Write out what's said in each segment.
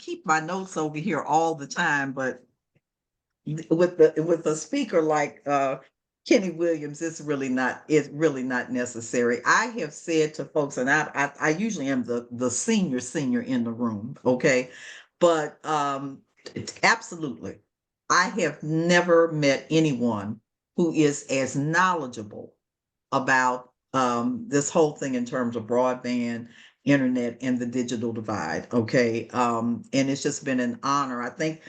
keep my notes over here all the time, but with the speaker like Kenny Williams, it's really not necessary. I have said to folks, and I usually am the senior in the room, okay, but it's absolutely, I have never met anyone who is as knowledgeable about this whole thing in terms of broadband, internet, and the digital divide. Okay, and it's just been an honor. I think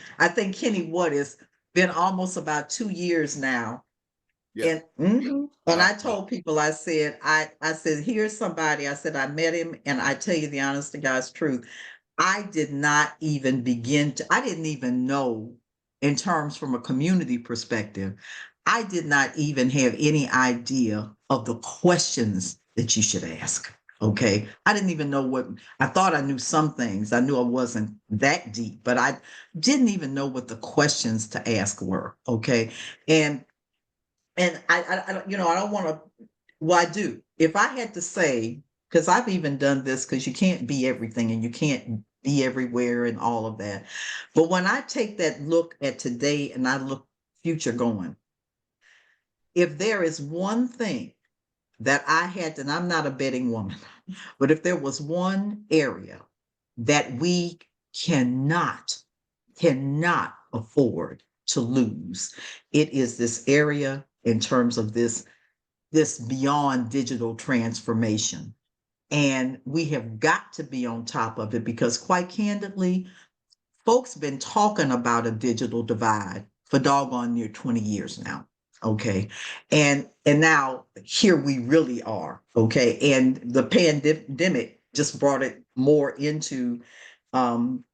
Kenny Wood has been almost about 2 years now. Yeah. And Uh, I told people, I said, here's somebody. I said I met him, and I tell you the honest to God's truth. I did not even begin to. I didn't even know, in terms from a community perspective, I did not even have any idea of the questions that you should ask. Okay. I didn't even know what, I thought I knew some things. I knew I wasn't that deep, but I didn't even know what the questions to ask were. Okay. And I don't want to, well, I do. If I had to say, because I've even done this, because you can't be everything and you can't be everywhere and all of that. But when I take that look at today and I look future going, if there is one thing that I had, and I'm not a betting woman, but if there was one area that we cannot, cannot afford to lose, it is this area in terms of this beyond digital transformation. And we have got to be on top of it because, quite candidly, folks been talking about a digital divide for doggone near 20 years now. Okay. And now here we really are. Okay. And the pandemic just brought it more into um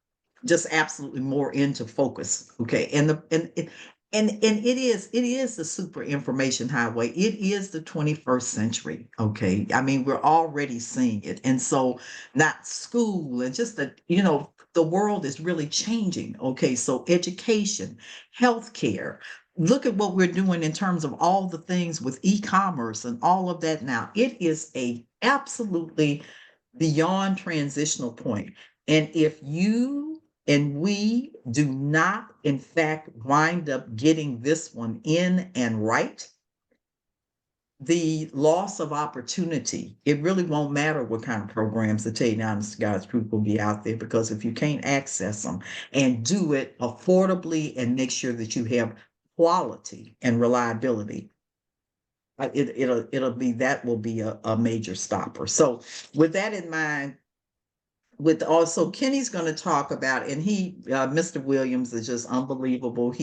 just absolutely more into focus. Okay. And it is the super information highway. It is the 21st century. Okay. I mean, we're already seeing it. And so not school and just the world is really changing. Okay. So education, healthcare. Look at what we're doing in terms of all the things with e-commerce and all of that now. It is a absolutely beyond transitional point. And if you and we do not, in fact, wind up getting this one in and right, the loss of opportunity, it really won't matter what kind of programs, to tell you now, honest to God's truth, will be out there, because if you can't access them and do it affordably and make sure that you have quality and reliability, it'll be, that will be a major stopper. So with that in mind, with also Kenny's going to talk about, and Mr. Williams is just unbelievable.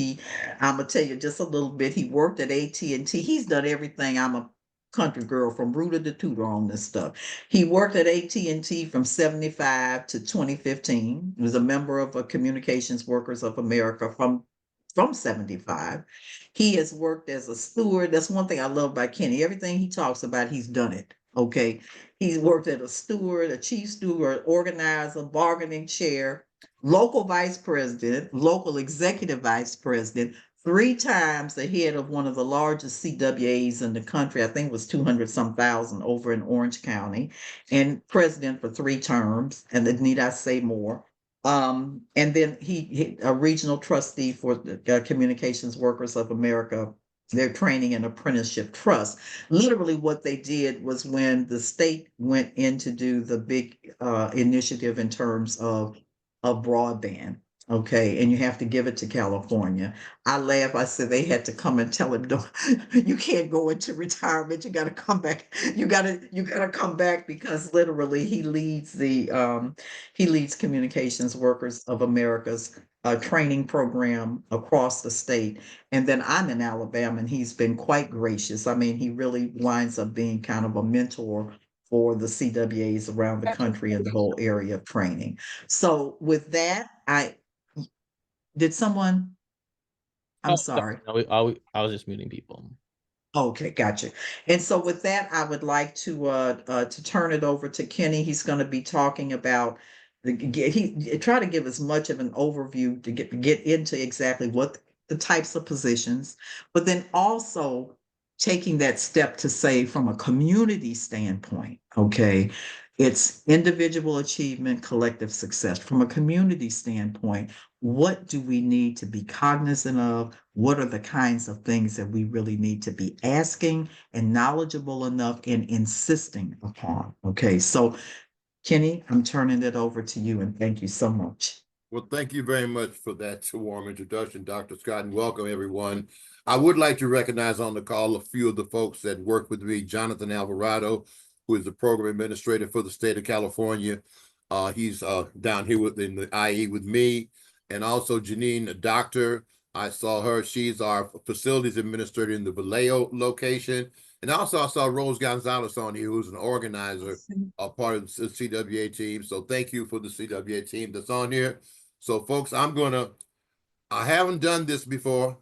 I'm gonna tell you just a little bit. He worked at AT&T. He's done everything. I'm a country girl from rooter to tutor on this stuff. He worked at AT&T from 75 to 2015. He was a member of Communications Workers of America from 75. He has worked as a steward. That's one thing I love about Kenny. Everything he talks about, he's done it. Okay. He's worked as a steward, a chief steward, organizer, bargaining chair, local vice president, local executive vice president, 3 times the head of one of the largest CWAs in the country. I think it was 200 some thousand over in Orange County, and president for 3 terms. And then need I say more? And then he a regional trustee for the Communications Workers of America, their training and apprenticeship trust. Literally what they did was, when the state went in to do the big initiative in terms of broadband, okay, and you have to give it to California. I laugh. I said they had to come and tell him, no, you can't go into retirement. You got to come back. You got to come back, because literally he leads Communications Workers of America's training program across the state. And then I'm in Alabama, and he's been quite gracious. I mean, he really winds up being kind of a mentor for the CWAs around the country and the whole area of training. So with that, did someone, I'm Oh, sorry. I was just muting people. Okay, gotcha. And so with that, I would like to turn it over to Kenny. He's going to be talking about he try to give as much of an overview to get into exactly what the types of positions, but then also taking that step to say, from a community standpoint, okay, It's individual achievement, collective success. From a community standpoint, what do we need to be cognizant of? What are the kinds of things that we really need to be asking and knowledgeable enough and insisting upon? Okay, so Kenny, I'm turning it over to you and thank you so much. Well, thank you very much for that warm introduction, Dr. Scott, and welcome everyone. I would like to recognize on the call a few of the folks that work with me. Jonathan Alvarado, who is the program administrator for the state of California. He's down here in the IE with me. And also Janine, a doctor. I saw her. She's our facilities administrator in the Vallejo location. And also I saw Rose Gonzalez on here, who's an organizer, a part of the CWA team. So thank you for the CWA team that's on here. So folks, I haven't done this before.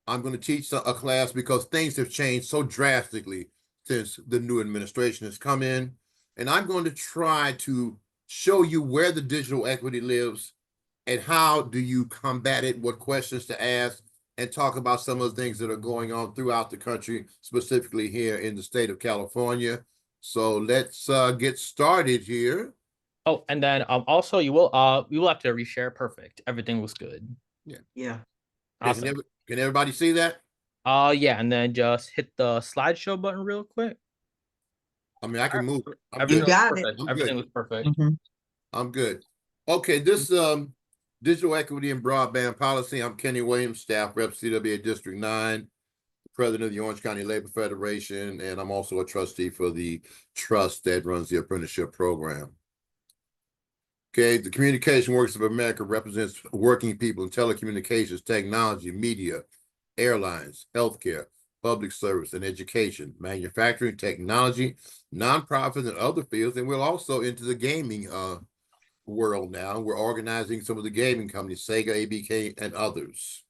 I'm going to teach a class because things have changed so drastically since the new administration has come in. And I'm going to try to show you where the digital equity lives and how do you combat it, what questions to ask, and talk about some of the things that are going on throughout the country, specifically here in the state of California. So let's get started here. Oh, and then also you will have to reshare. Perfect. Everything looks good. Yeah. Okay, Awesome. can everybody see that? Yeah, and then just hit the slideshow button real quick. I mean, I can move. Everything You got looks it. perfect. I'm Everything good. looks perfect. I'm good. Okay, this digital equity and broadband policy. I'm Kenny Williams, staff rep, CWA District 9, president of the Orange County Labor Federation, and I'm also a trustee for the trust that runs the apprenticeship program. Okay, the Communication Workers of America represents working people in telecommunications, technology, media, airlines, healthcare, public service, and education, manufacturing, technology, nonprofits, and other fields. And we're also into the gaming world now. We're organizing some of the gaming companies, Sega, ABK, and others.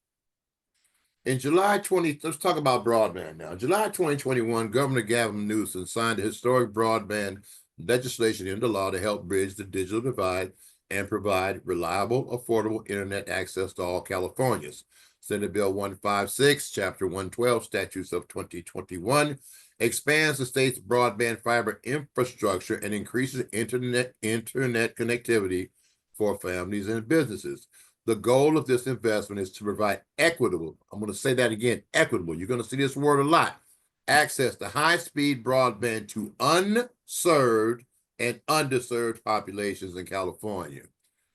In let's talk about broadband now. July 2021, Governor Gavin Newsom signed a historic broadband legislation into law to help bridge the digital divide and provide reliable, affordable internet access to all Californians. Senate Bill 156, Chapter 112, Statutes of 2021, expands the state's broadband fiber infrastructure and increases internet connectivity for families and businesses. The goal of this investment is to provide equitable, I'm going to say that again, equitable, you're going to see this word a lot, access to high-speed broadband to unserved and underserved populations in California.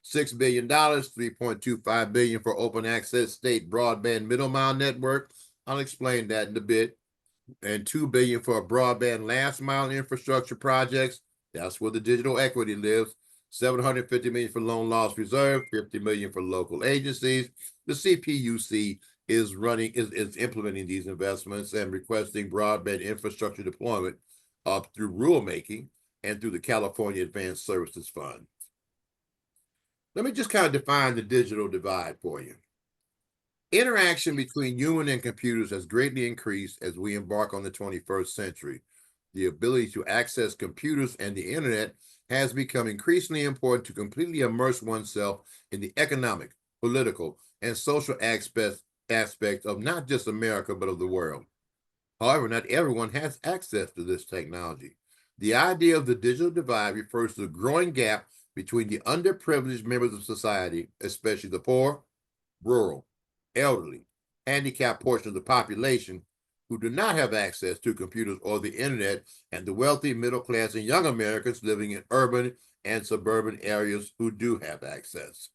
$6 billion, $3.25 billion for open access state broadband middle mile network. I'll explain that in a bit. And $2 billion for broadband last mile infrastructure projects. That's where the digital equity lives. $750 million for loan loss reserve, $50 million for local agencies. The CPUC is implementing these investments and requesting broadband infrastructure deployment through rulemaking and through the California Advanced Services Fund. Let me just kind of define the digital divide for you. Interaction between human and computers has greatly increased as we embark on the 21st century. The ability to access computers and the internet has become increasingly important to completely immerse oneself in the economic, political, and social aspect of not just America, but of the world. However, not everyone has access to this technology. The idea of the digital divide refers to the growing gap between the underprivileged members of society, especially the poor, rural, elderly, handicapped portion of the population who do not have access to computers or the internet, and the wealthy, middle class, and young Americans living in urban and suburban areas who do have access.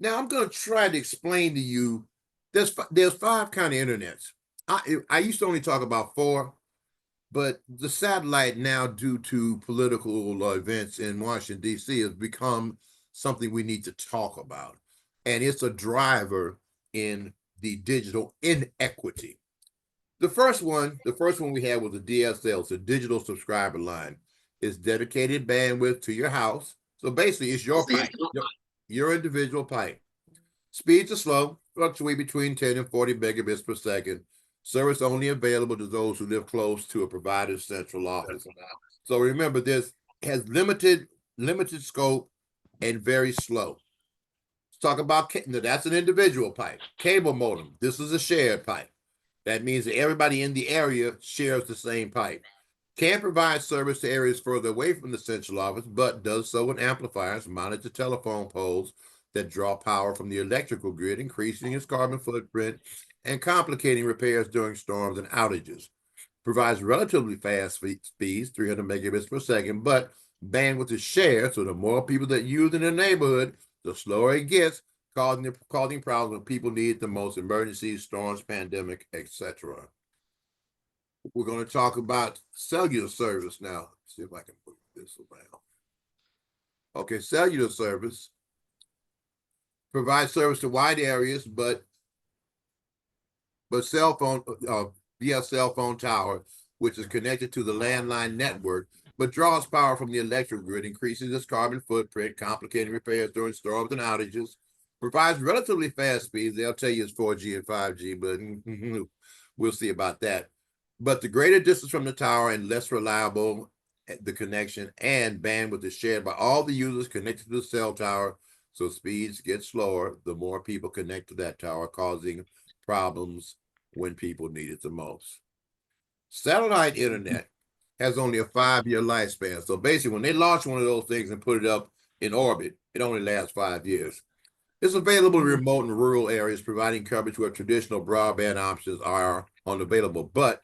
Now, I'm going to try to explain to you, there's 5 kind of internets. I used to only talk about 4, but the satellite now, due to political events in Washington, D.C., has become something we need to talk about. And it's a driver in the digital inequity. The first one we had was the DSL, so digital subscriber line. It's dedicated bandwidth to your house. So basically, it's your pipe, your individual pipe. Speeds are slow, fluctuate between 10 and 40 megabits per second. Service only available to those who live close to a provider's central office. So remember, this has limited scope and very slow. Let's talk about, that's an individual pipe. Cable modem, this is a shared pipe. That means that everybody in the area shares the same pipe. can provide service to areas further away from the central office, but does so with amplifiers mounted to telephone poles that draw power from the electrical grid, increasing its carbon footprint and complicating repairs during storms and outages. Provides relatively fast speeds, 300 megabits per second, but bandwidth is shared, so the more people that use in the neighborhood, the slower it gets, causing problems when people need it the most: emergencies, storms, pandemic, etc. We're going to talk about cellular service now. Let's see if I can move this around. Okay, cellular service provides service to wide areas, but cell phone via cell phone tower, which is connected to the landline network, but draws power from the electric grid, increases its carbon footprint, complicating repairs during storms and outages, provides relatively fast speeds. They'll tell you it's 4G and 5G, but we'll see about that. But the greater distance from the tower and less reliable the connection, and bandwidth is shared by all the users connected to the cell tower, so speeds get slower the more people connect to that tower, causing problems when people need it the most. Satellite internet has only a 5-year lifespan. So basically, when they launch one of those things and put it up in orbit, it only lasts 5 years. It's available in remote and rural areas, providing coverage where traditional broadband options are unavailable, but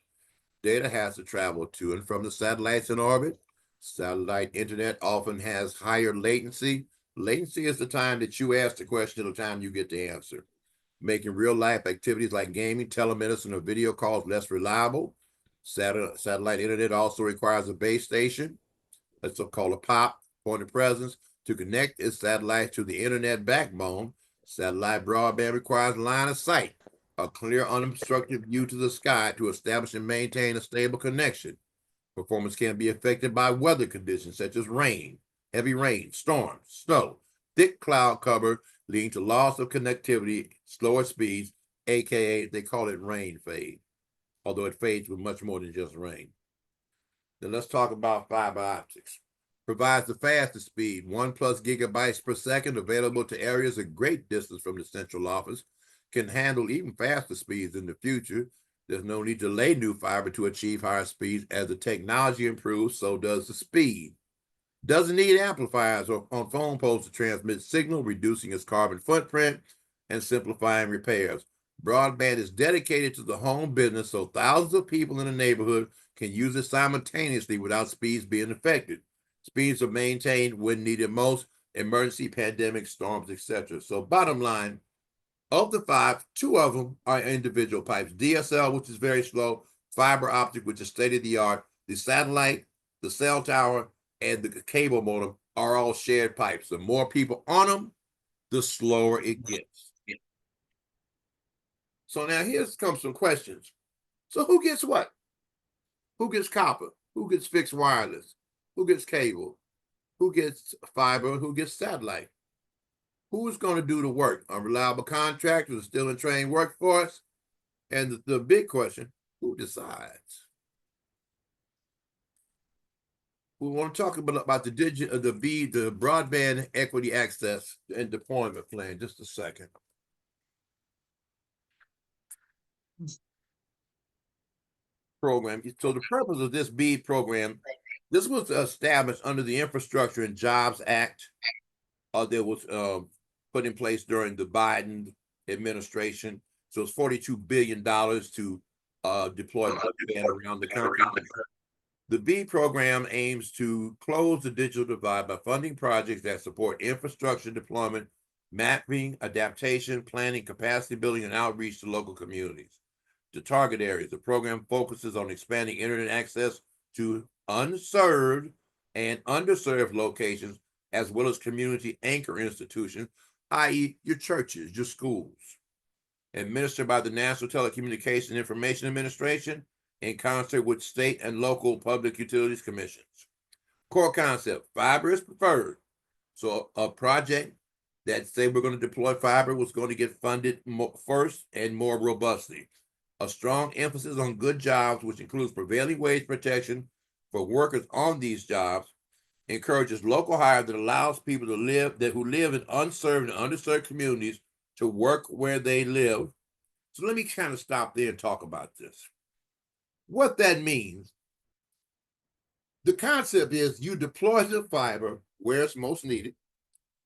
data has to travel to and from the satellites in orbit. Satellite internet often has higher latency. Latency is the time that you ask the question to the time you get the answer, making real-life activities like gaming, telemedicine, or video calls less reliable. Satellite internet also requires a base station, that's called a POP, point of presence, to connect its satellite to the internet backbone. Satellite broadband requires line of sight, a clear, unobstructed view to the sky to establish and maintain a stable connection. Performance can be affected by weather conditions such as rain, heavy rain, storms, snow, thick cloud cover, leading to loss of connectivity, slower speeds, aka they call it rain fade, although it fades with much more than just rain. Then let's talk about fiber optics. Provides the fastest speed, 1+ gigabytes per second, available to areas a great distance from the central office. Can handle even faster speeds in the future. There's no need to lay new fiber to achieve higher speeds. As the technology improves, so does the speed. Doesn't need amplifiers or on phone poles to transmit signal, reducing its carbon footprint and simplifying repairs. Broadband is dedicated to the home business, so thousands of people in the neighborhood can use it simultaneously without speeds being affected. Speeds are maintained when needed most: emergency, pandemic, storms, etc. So bottom line, of the 5, 2 of them are individual pipes. DSL, which is very slow, fiber optic, which is state-of-the-art, the satellite, the cell tower, and the cable modem are all shared pipes. The more people on them, the slower it gets. So now here comes some questions. So who gets what? Who gets copper? Who gets fixed wireless? Who gets cable? Who gets fiber? Who gets satellite? Who's going to do the work? Unreliable contractors, still in trained workforce? And the big question, who decides? We want to talk about the broadband equity access and deployment plan. Just a second. Program. So the purpose of this BEAD program, this was established under the Infrastructure and Jobs Act that was put in place during the Biden administration. So it's $42 billion to deploy broadband around the country. The BEAD program aims to close the digital divide by funding projects that support infrastructure deployment, mapping, adaptation, planning, capacity building, and outreach to local communities. The target areas. The program focuses on expanding internet access to unserved and underserved locations, as well as community anchor institutions, i.e. your churches, your schools. Administered by the National Telecommunications and Information Administration in concert with state and local public utilities commissions. Core concept, fiber is preferred. So a project that say we're going to deploy fiber was going to get funded first and more robustly. A strong emphasis on good jobs, which includes prevailing wage protection for workers on these jobs, encourages local hire that allows people who live in unserved and underserved communities to work where they live. So let me kind of stop there and talk about this. What that means The concept is you deploy the fiber where it's most needed,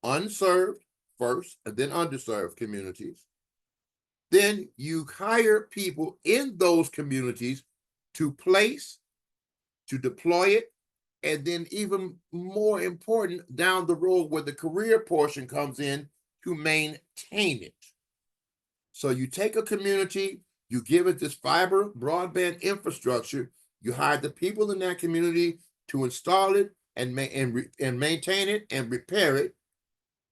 unserved first, and then underserved communities. Then you hire people in those communities to place, to deploy it, and then even more important, down the road where the career portion comes in, to maintain it. So you take a community, you give it this fiber broadband infrastructure, you hire the people in that community to install it and maintain it and repair it,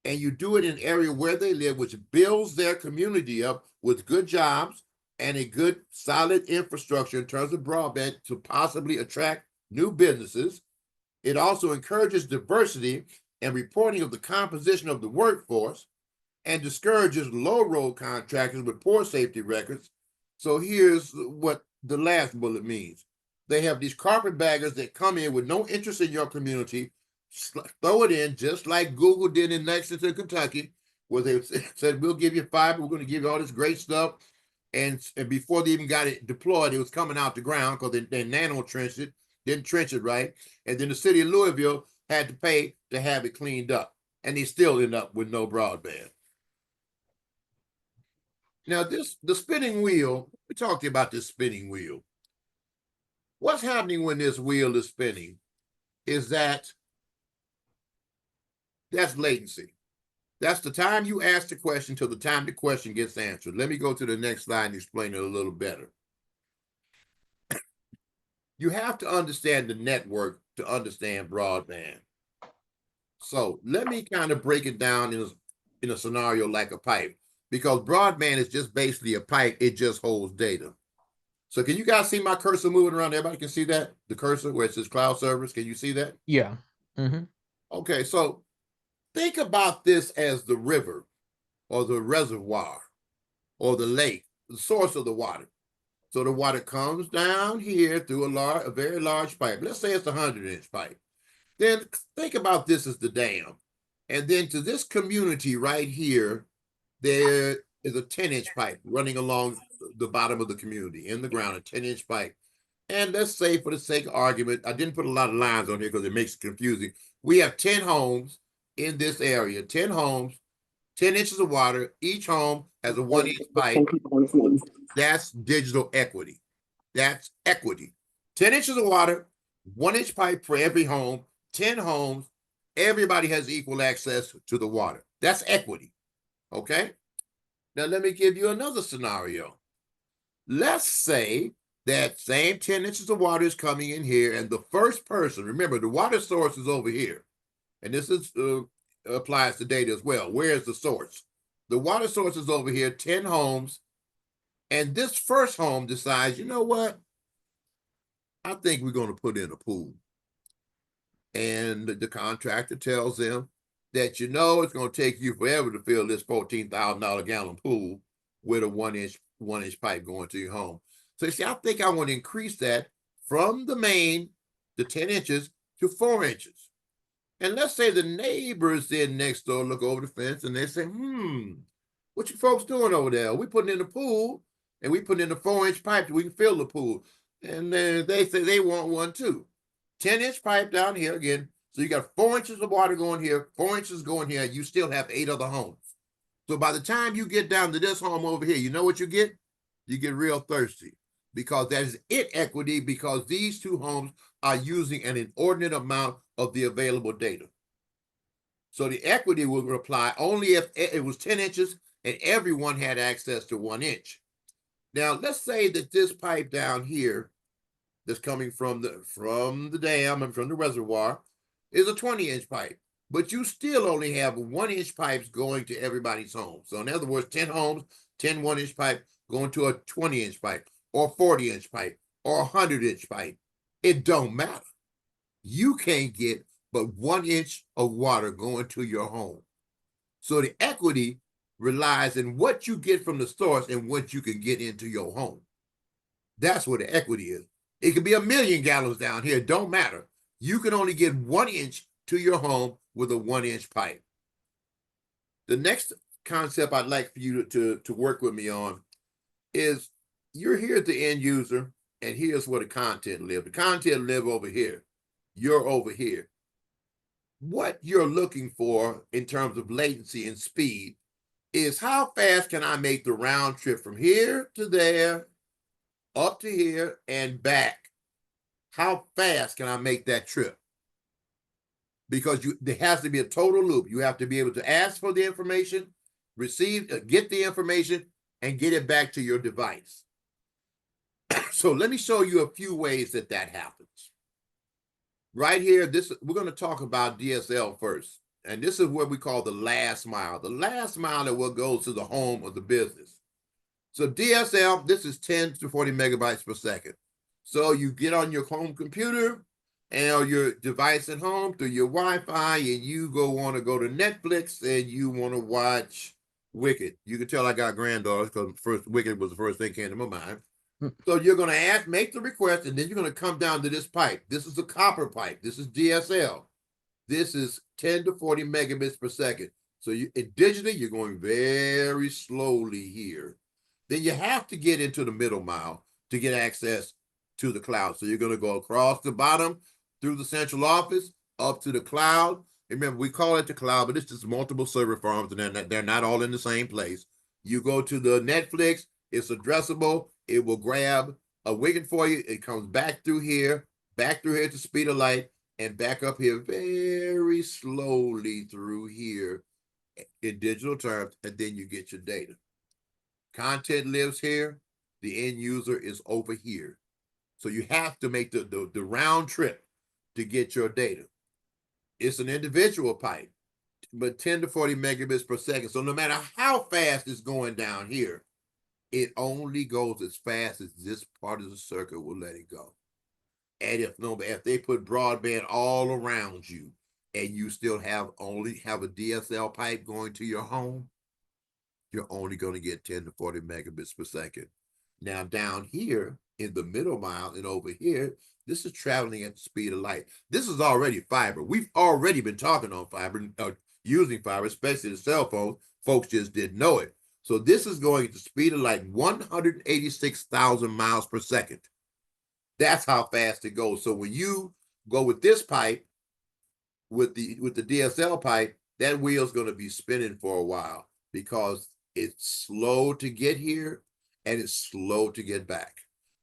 and you do it in an area where they live, which builds their community up with good jobs and a good solid infrastructure in terms of broadband to possibly attract new businesses. It also encourages diversity and reporting of the composition of the workforce, and discourages low-road contractors with poor safety records. So here's what the last bullet means. They have these carpetbaggers that come in with no interest in your community, throw it in just like Google did in Lexington, Kentucky, where they said, we'll give you fiber, we're going to give you all this great stuff. And before they even got it deployed, it was coming out the ground because they nano trenched it, didn't trench it right. And then the city of Louisville had to pay to have it cleaned up. And they still end up with no broadband. Now, the spinning wheel, we talked about this spinning wheel. What's happening when this wheel is spinning is that's latency. That's the time you ask the question till the time the question gets answered. Let me go to the next slide and explain it a little better. You have to understand the network to understand broadband. So let me kind of break it down in a scenario like a pipe, because broadband is just basically a pipe. It just holds data. So can you guys see my cursor moving around? Everybody can see that? The cursor where it says cloud servers. Can you see that? Yeah. Mm-hmm. Okay, so think about this as the river or the reservoir or the lake, the source of the water. So the water comes down here through a very large pipe. Let's say it's a 100-inch pipe. Then think about this as the dam. And then to this community right here, there is a 10-inch pipe running along the bottom of the community in the ground, a 10-inch pipe. And let's say, for the sake of argument, I didn't put a lot of lines on here because it makes it confusing. We have 10 homes in this area, 10 homes, 10 inches of water. Each home has a 1-inch pipe. That's digital equity. That's equity. 10 inches of water, 1-inch pipe for every home, 10 homes, everybody has equal access to the water. That's equity. Okay? Now, let me give you another scenario. Let's say that same 10 inches of water is coming in here, and the first person, remember, the water source is over here. And this is applies to data as well. Where is the source? The water source is over here, 10 homes. And this first home decides, you know what? I think we're going to put in a pool. And the contractor tells them that, you know, it's going to take you forever to fill this $14,000 gallon pool with a 1-inch pipe going to your home. So you see, I think I want to increase that from the main, the 10 inches, to 4 inches. And let's say the neighbors then next door look over the fence and they say, what you folks doing over there? We putting in the pool and we putting in a 4-inch pipe so we can fill the pool. And then they say they want one too. 10-inch pipe down here again. So you got 4 inches of water going here, 4 inches going here. You still have 8 other homes. So by the time you get down to this home over here, you know what you get? You get real thirsty, because that is equity, because these two homes are using an inordinate amount of the available data. So the equity will apply only if it was 10 inches and everyone had access to 1 inch. Now, let's say that this pipe down here that's coming from the dam and from the reservoir is a 20-inch pipe, but you still only have 1-inch pipes going to everybody's home. So in other words, 10 homes, 10 1-inch pipe going to a 20-inch pipe or 40-inch pipe or 100-inch pipe. It don't matter. You can't get but 1 inch of water going to your home. So the equity relies in what you get from the source and what you can get into your home. That's what the equity is. It could be 1 million gallons down here. It don't matter. You can only get 1 inch to your home with a 1-inch pipe. The next concept I'd like for you to work with me on is, you're here at the end user, and here's where the content live. The content live over here. you're over here. What you're looking for in terms of latency and speed is how fast can I make the round trip from here to there, up to here, and back? How fast can I make that trip? Because there has to be a total loop. You have to be able to ask for the information, get the information, and get it back to your device. So let me show you a few ways that happens. Right here, we're going to talk about DSL first. And this is what we call the last mile. The last mile that will go to the home of the business. So DSL, this is 10 to 40 megabytes per second. So you get on your home computer and your device at home through your Wi-Fi, and you want to go to Netflix and you want to watch Wicked. You can tell I got granddaughters because Wicked was the first thing that came to my mind. So you're going to make the request, and then you're going to come down to this pipe. This is a copper pipe. This is DSL. This is 10 to 40 megabits per second. So digitally, you're going very slowly here. Then you have to get into the middle mile to get access to the cloud. So you're going to go across the bottom through the central office up to the cloud. Remember, we call it the cloud, but it's just multiple server farms, and they're not all in the same place. You go to the Netflix. It's addressable. It will grab a Wicked for you. It comes back through here to speed of light, and back up here very slowly through here in digital terms, and then you get your data. Content lives here. The end user is over here. So you have to make the round trip to get your data. It's an individual pipe, but 10 to 40 megabits per second. So no matter how fast it's going down here, it only goes as fast as this part of the circuit will let it go. And if they put broadband all around you and you still only have a DSL pipe going to your home, you're only going to get 10 to 40 megabits per second. Now down here in the middle mile and over here, this is traveling at the speed of light. This is already fiber. We've already been talking on fiber, using fiber, especially the cell phones. Folks just didn't know it. So this is going at the speed of light, 186,000 miles per second. That's how fast it goes. So when you go with this pipe, with the DSL pipe, that wheel's going to be spinning for a while because it's slow to get here and it's slow to get back.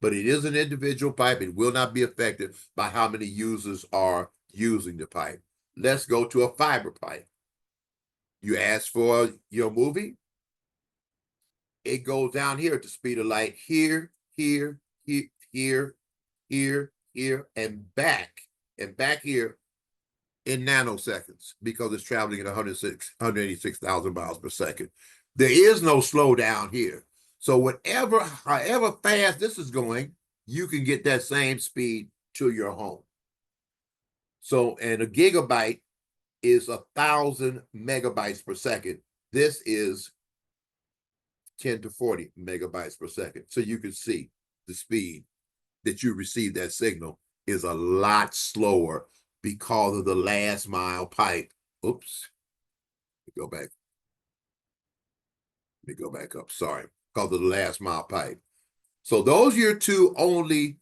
But it is an individual pipe. It will not be affected by how many users are using the pipe. Let's go to a fiber pipe. You ask for your movie. It goes down here at the speed of light, here, here, here, here, here, here, and back here in nanoseconds because it's traveling at 186,000 miles per second. There is no slowdown here. So however fast this is going, you can get that same speed to your home. So, and a gigabyte is 1,000 megabytes per second. This is 10 to 40 megabytes per second. So you can see the speed that you receive that signal is a lot slower because of the last mile pipe. Oops. Let me go back up. Sorry. Because of the last mile pipe. So those are your two only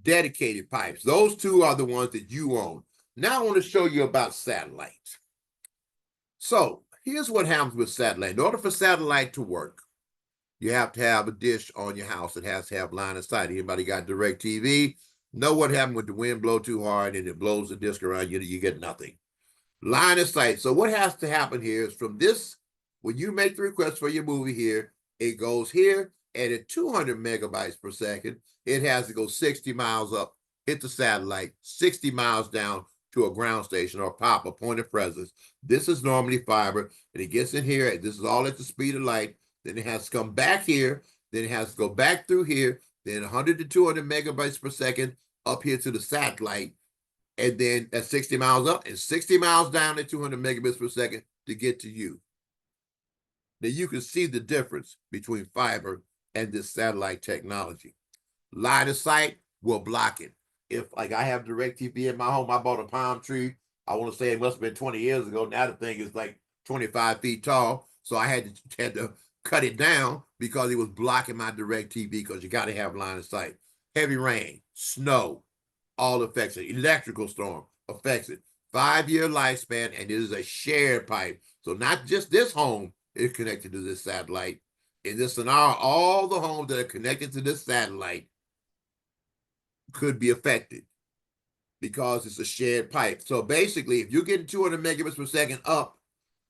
dedicated pipes. Those two are the ones that you own. Now I want to show you about satellite. So here's what happens with satellite. In order for satellite to work, you have to have a dish on your house. It has to have line of sight. Anybody got DirecTV? Know what happened when the wind blow too hard and it blows the disc around, you get nothing. Line of sight. So what has to happen here is from this, when you make the request for your movie here, it goes here, and at 200 megabytes per second, it has to go 60 miles up, hit the satellite, 60 miles down to a ground station or pop, a point of presence. This is normally fiber, and it gets in here. This is all at the speed of light. Then it has to come back here. Then it has to go back through here. Then 100 to 200 megabytes per second up here to the satellite. And then at 60 miles up and 60 miles down at 200 megabits per second to get to you. Now you can see the difference between fiber and this satellite technology. Line of sight will block it. If like I have DirecTV in my home, I bought a palm tree. I want to say it must have been 20 years ago. Now the thing is like 25 feet tall. So I had to cut it down because it was blocking my DirecTV because you got to have line of sight. Heavy rain, snow, all affects it. Electrical storm, affects it. 5-year lifespan, and it is a shared pipe. So not just this home is connected to this satellite. In this scenario, all the homes that are connected to this satellite could be affected because it's a shared pipe. So basically, if you're getting 200 megabits per second up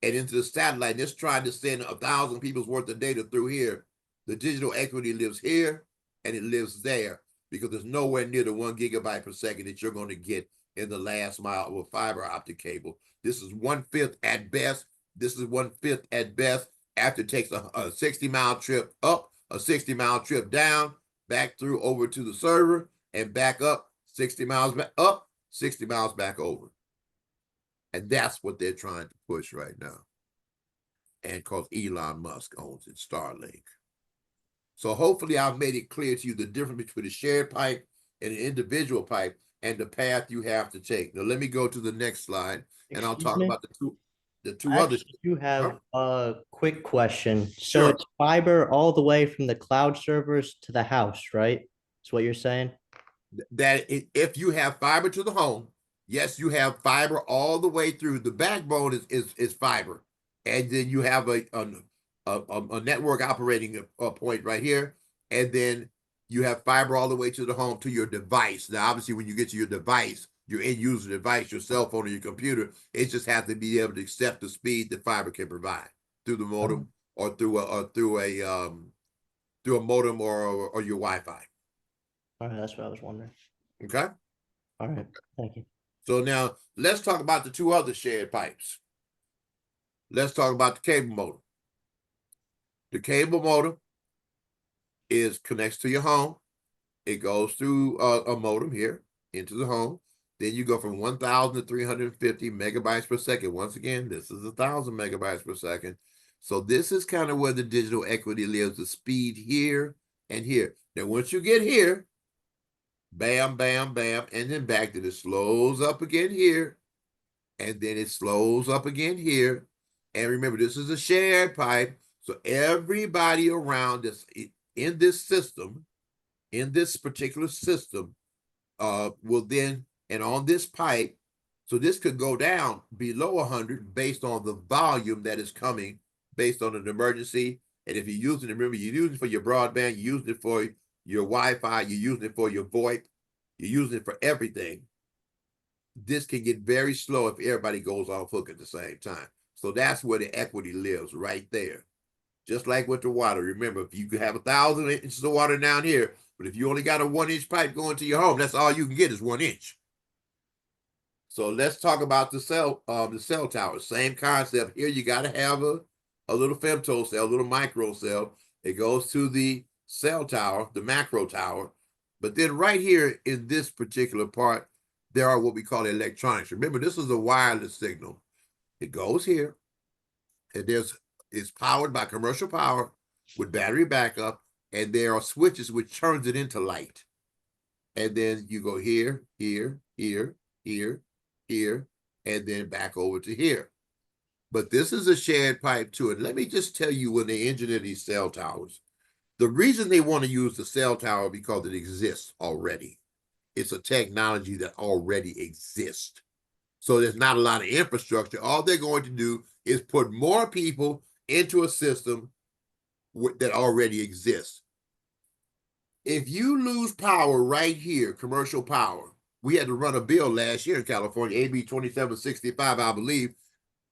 and into the satellite, and it's trying to send 1,000 people's worth of data through here, the digital equity lives here and it lives there, because there's nowhere near the 1 gigabyte per second that you're going to get in the last mile of a fiber optic cable. This is 1/5 at best. This is 1/5 at best after it takes a 60-mile trip up, a 60-mile trip down, back through over to the server, and back up 60 miles back up, 60 miles back over. And that's what they're trying to push right now. And because Elon Musk owns it, Starlink. So hopefully I've made it clear to you the difference between a shared pipe and an individual pipe and the path you have to take. Now let me go to the next slide, and I'll Excuse talk me? about the two I other. actually do have a quick question. So Sure. it's fiber all the way from the cloud servers to the house, right? That's what you're saying? That if you have fiber to the home, yes, you have fiber all the way through. The backbone is fiber, and then you have a network operating point right here, and then you have fiber all the way to the home to your device. Now, obviously, when you get to your device, your end user device, your cell phone or your computer, it just has to be able to accept the speed that fiber can provide through the modem or through a modem or your Wi-Fi. All right, that's what I was wondering. Okay. All right, thank you. So now let's talk about the two other shared pipes. Let's talk about the cable modem. The cable modem connects to your home. It goes through a modem here into the home. Then you go from 1,000 to 350 megabytes per second. Once again, this is 1,000 megabytes per second. So this is kind of where the digital equity lives, the speed here and here. Now, once you get here, bam, bam, bam, and then back, then it slows up again here, and then it slows up again here. And remember, this is a shared pipe, so everybody around this in this system, in this particular system, will then, and on this pipe, so this could go down below 100 based on the volume that is coming, based on an emergency. And if you're using it, remember, you're using it for your broadband, you're using it for your Wi-Fi, you're using it for your VoIP, you're using it for everything. This can get very slow if everybody goes off hook at the same time. So that's where the equity lives, right there. Just like with the water. Remember, if you could have 1,000 inches of water down here, but if you only got a 1-inch pipe going to your home, that's all you can get is 1 inch. So let's talk about the cell tower. Same concept. Here you got to have a little femto cell, a little micro cell. It goes to the cell tower, the macro tower. But then right here in this particular part, there are what we call electronics. Remember, this is a wireless signal. It goes here, and it's powered by commercial power with battery backup, and there are switches which turns it into light. And then you go here, here, here, here, here, and then back over to here. But this is a shared pipe too. And let me just tell you, when they engineer these cell towers, the reason they want to use the cell tower because it exists already. It's a technology that already exists. So there's not a lot of infrastructure. All they're going to do is put more people into a system that already exists. If you lose power right here, commercial power, we had to run a bill last year in California, AB 2765, I believe,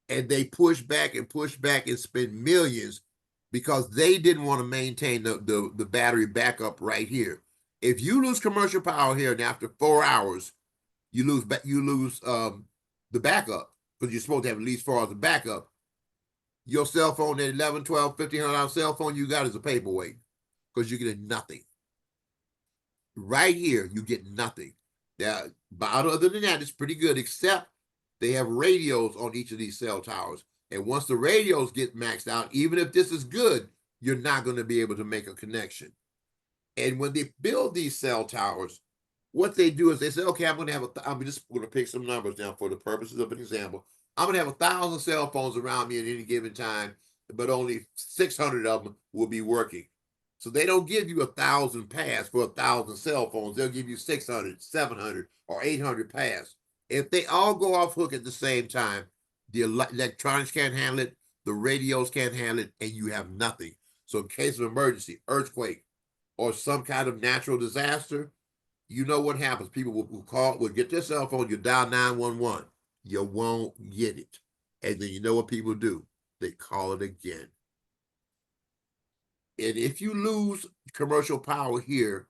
and they pushed back and spent millions because they didn't want to maintain the battery backup right here. If you lose commercial power here, and after 4 hours, you lose the backup, because you're supposed to have at least 4 hours of backup. Your cell phone, that 11, 12, $1,500 cell phone you got is a paperweight, because you get nothing. Right here, you get nothing. Now, but other than that, it's pretty good, except they have radios on each of these cell towers. And once the radios get maxed out, even if this is good, you're not going to be able to make a connection. And when they build these cell towers, what they do is they say, okay, I'm just going to pick some numbers down for the purposes of an example. I'm going to have 1,000 cell phones around me at any given time, but only 600 of them will be working. So they don't give you 1,000 pass for 1,000 cell phones. They'll give you 600, 700, or 800 pass. If they all go off hook at the same time, the electronics can't handle it, the radios can't handle it, and you have nothing. So in case of emergency, earthquake, or some kind of natural disaster, you know what happens. People will get their cell phone, you dial 911. You won't get it. And then you know what people do? They call it again. And if you lose commercial power here,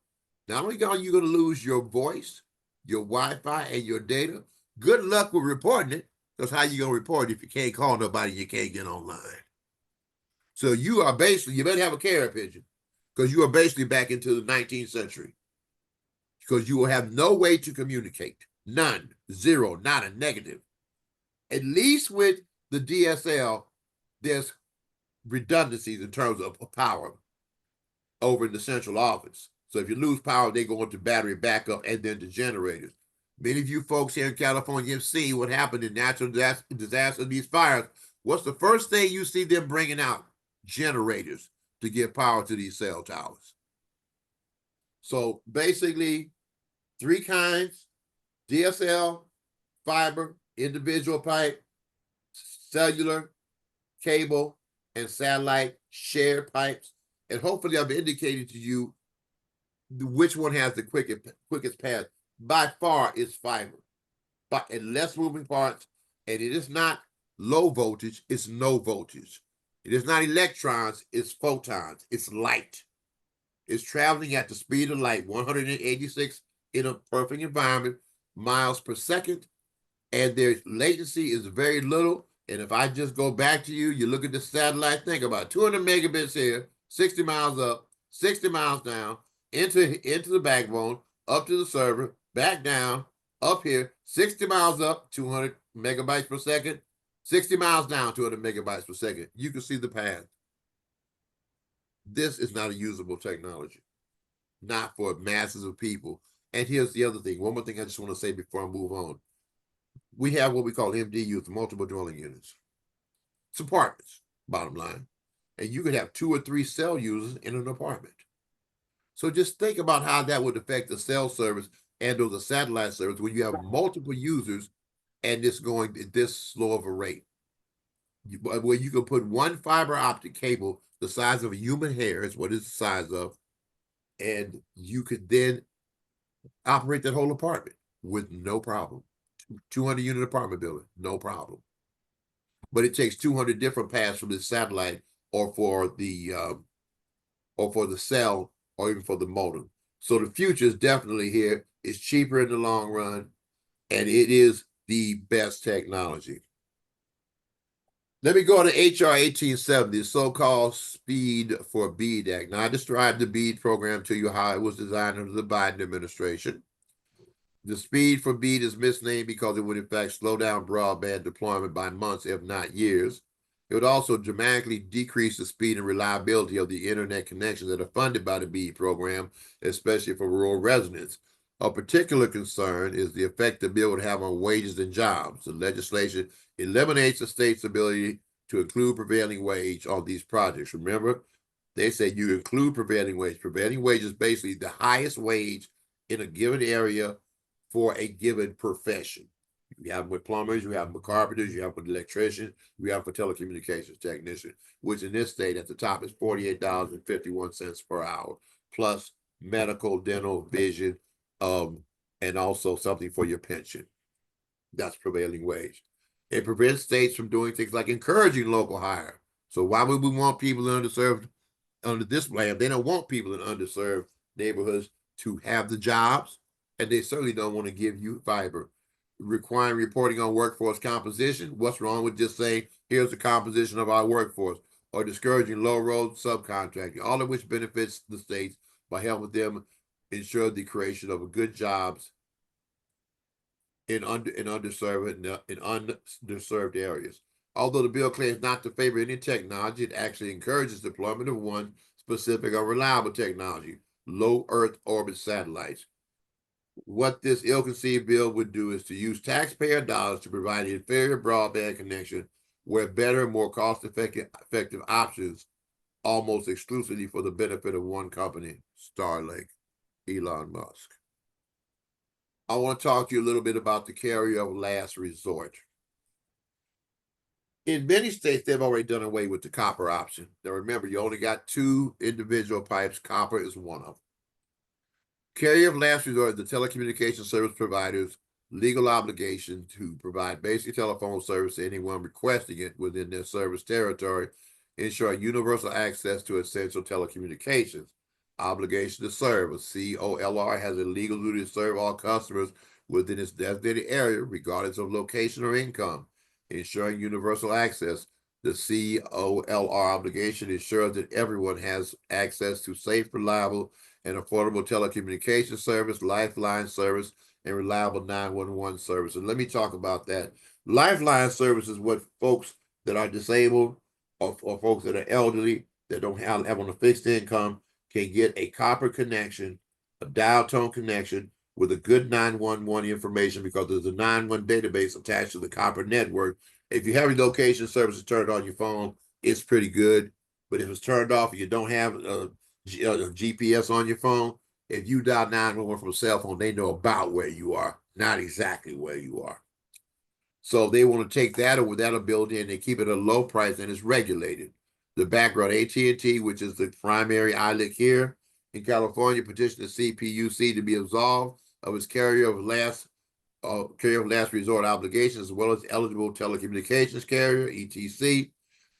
not only are you going to lose your voice, your Wi-Fi, and your data, good luck with reporting it, because how you going to report it if you can't call nobody, you can't get online. So you are basically, you better have a carrier pigeon, because you are basically back into the 19th century. Because you will have no way to communicate. None, zero, not a negative. At least with the DSL, there's redundancies in terms of power over in the central office. So if you lose power, they go into battery backup and then to generators. Many of you folks here in California have seen what happened in natural disaster, these fires. What's the first thing you see them bringing out? Generators to give power to these cell towers. So basically, three kinds: DSL, fiber, individual pipe, cellular, cable, and satellite shared pipes. And hopefully I've indicated to you which one has the quickest path. By far, it's fiber, but and less moving parts. And it is not low voltage, it's no voltage. It is not electrons, it's photons, it's light. It's traveling at the speed of light, 186 in a perfect environment, miles per second. And their latency is very little. And if I just go back to you, you look at the satellite, think about 200 megabits here, 60 miles up, 60 miles down, into the backbone, up to the server, back down, up here, 60 miles up, 200 megabytes per second, 60 miles down, 200 megabytes per second. You can see the path. This is not a usable technology, not for masses of people. And here's the other thing. One more thing I just want to say before I move on. We have what we call MDUs, multiple dwelling units. It's apartments, bottom line. And you could have 2 or 3 cell users in an apartment. So just think about how that would affect the cell service and or the satellite service when you have multiple users and it's going at this slow of a rate. Where you can put one fiber optic cable the size of a human hair is what it's the size of, and you could then operate that whole apartment with no problem. 200 unit apartment building, no problem. But it takes 200 different paths from the satellite or for the cell or even for the modem. So the future is definitely here. It's cheaper in the long run, and it is the best technology. Let me go to HR 1870, the so-called Speed for BEAD Act. Now, I described the BEAD program to you, how it was designed under the Biden administration. The Speed for BEAD is misnamed because it would, in fact, slow down broadband deployment by months, if not years. It would also dramatically decrease the speed and reliability of the internet connections that are funded by the BEAD program, especially for rural residents. A particular concern is the effect the bill would have on wages and jobs. The legislation eliminates the state's ability to include prevailing wage on these projects. Remember, they say you include prevailing wage. Prevailing wage is basically the highest wage in a given area for a given profession. You have them with plumbers, you have them with carpenters, you have them with electricians, you have for telecommunications technician, which in this state at the top is $48.51 per hour, plus medical, dental, vision, and also something for your pension. That's prevailing wage. It prevents states from doing things like encouraging local hire. So why would we want people in underserved under this plan? They don't want people in underserved neighborhoods to have the jobs, and they certainly don't want to give you fiber. Requiring reporting on workforce composition. What's wrong with just saying, here's the composition of our workforce? Or discouraging low-road subcontracting, all of which benefits the states by helping them ensure the creation of good jobs in underserved areas. Although the bill claims not to favor any technology, it actually encourages deployment of one specific or reliable technology: low Earth orbit satellites. What this ill-conceived bill would do is to use taxpayer dollars to provide an inferior broadband connection where better, more cost-effective options almost exclusively for the benefit of one company, Starlink, Elon Musk. I want to talk to you a little bit about the carrier of last resort. In many states, they've already done away with the copper option. Now remember, you only got 2 individual pipes. Copper is one of them. Carrier of last resort is the telecommunications service provider's legal obligation to provide basic telephone service to anyone requesting it within their service territory, ensuring universal access to essential telecommunications. Obligation to serve. A COLR has a legal duty to serve all customers within its designated area, regardless of location or income, ensuring universal access. The COLR obligation ensures that everyone has access to safe, reliable, and affordable telecommunications service, lifeline service, and reliable 911 service. And let me talk about that. Lifeline service is what folks that are disabled or folks that are elderly that don't have on a fixed income can get a copper connection, a dial tone connection with a good 911 information, because there's a 911 database attached to the copper network. If you have your location services turned on your phone, it's pretty good. But if it's turned off and you don't have a GPS on your phone, if you dial 911 from a cell phone, they know about where you are, not exactly where you are. So they want to take that or that'll build in. They keep it at a low price and it's regulated. The background, AT&T, which is the primary ILEC here in California, petitioned the CPUC to be absolved of its carrier of last resort obligations, as well as eligible telecommunications carrier, ETC.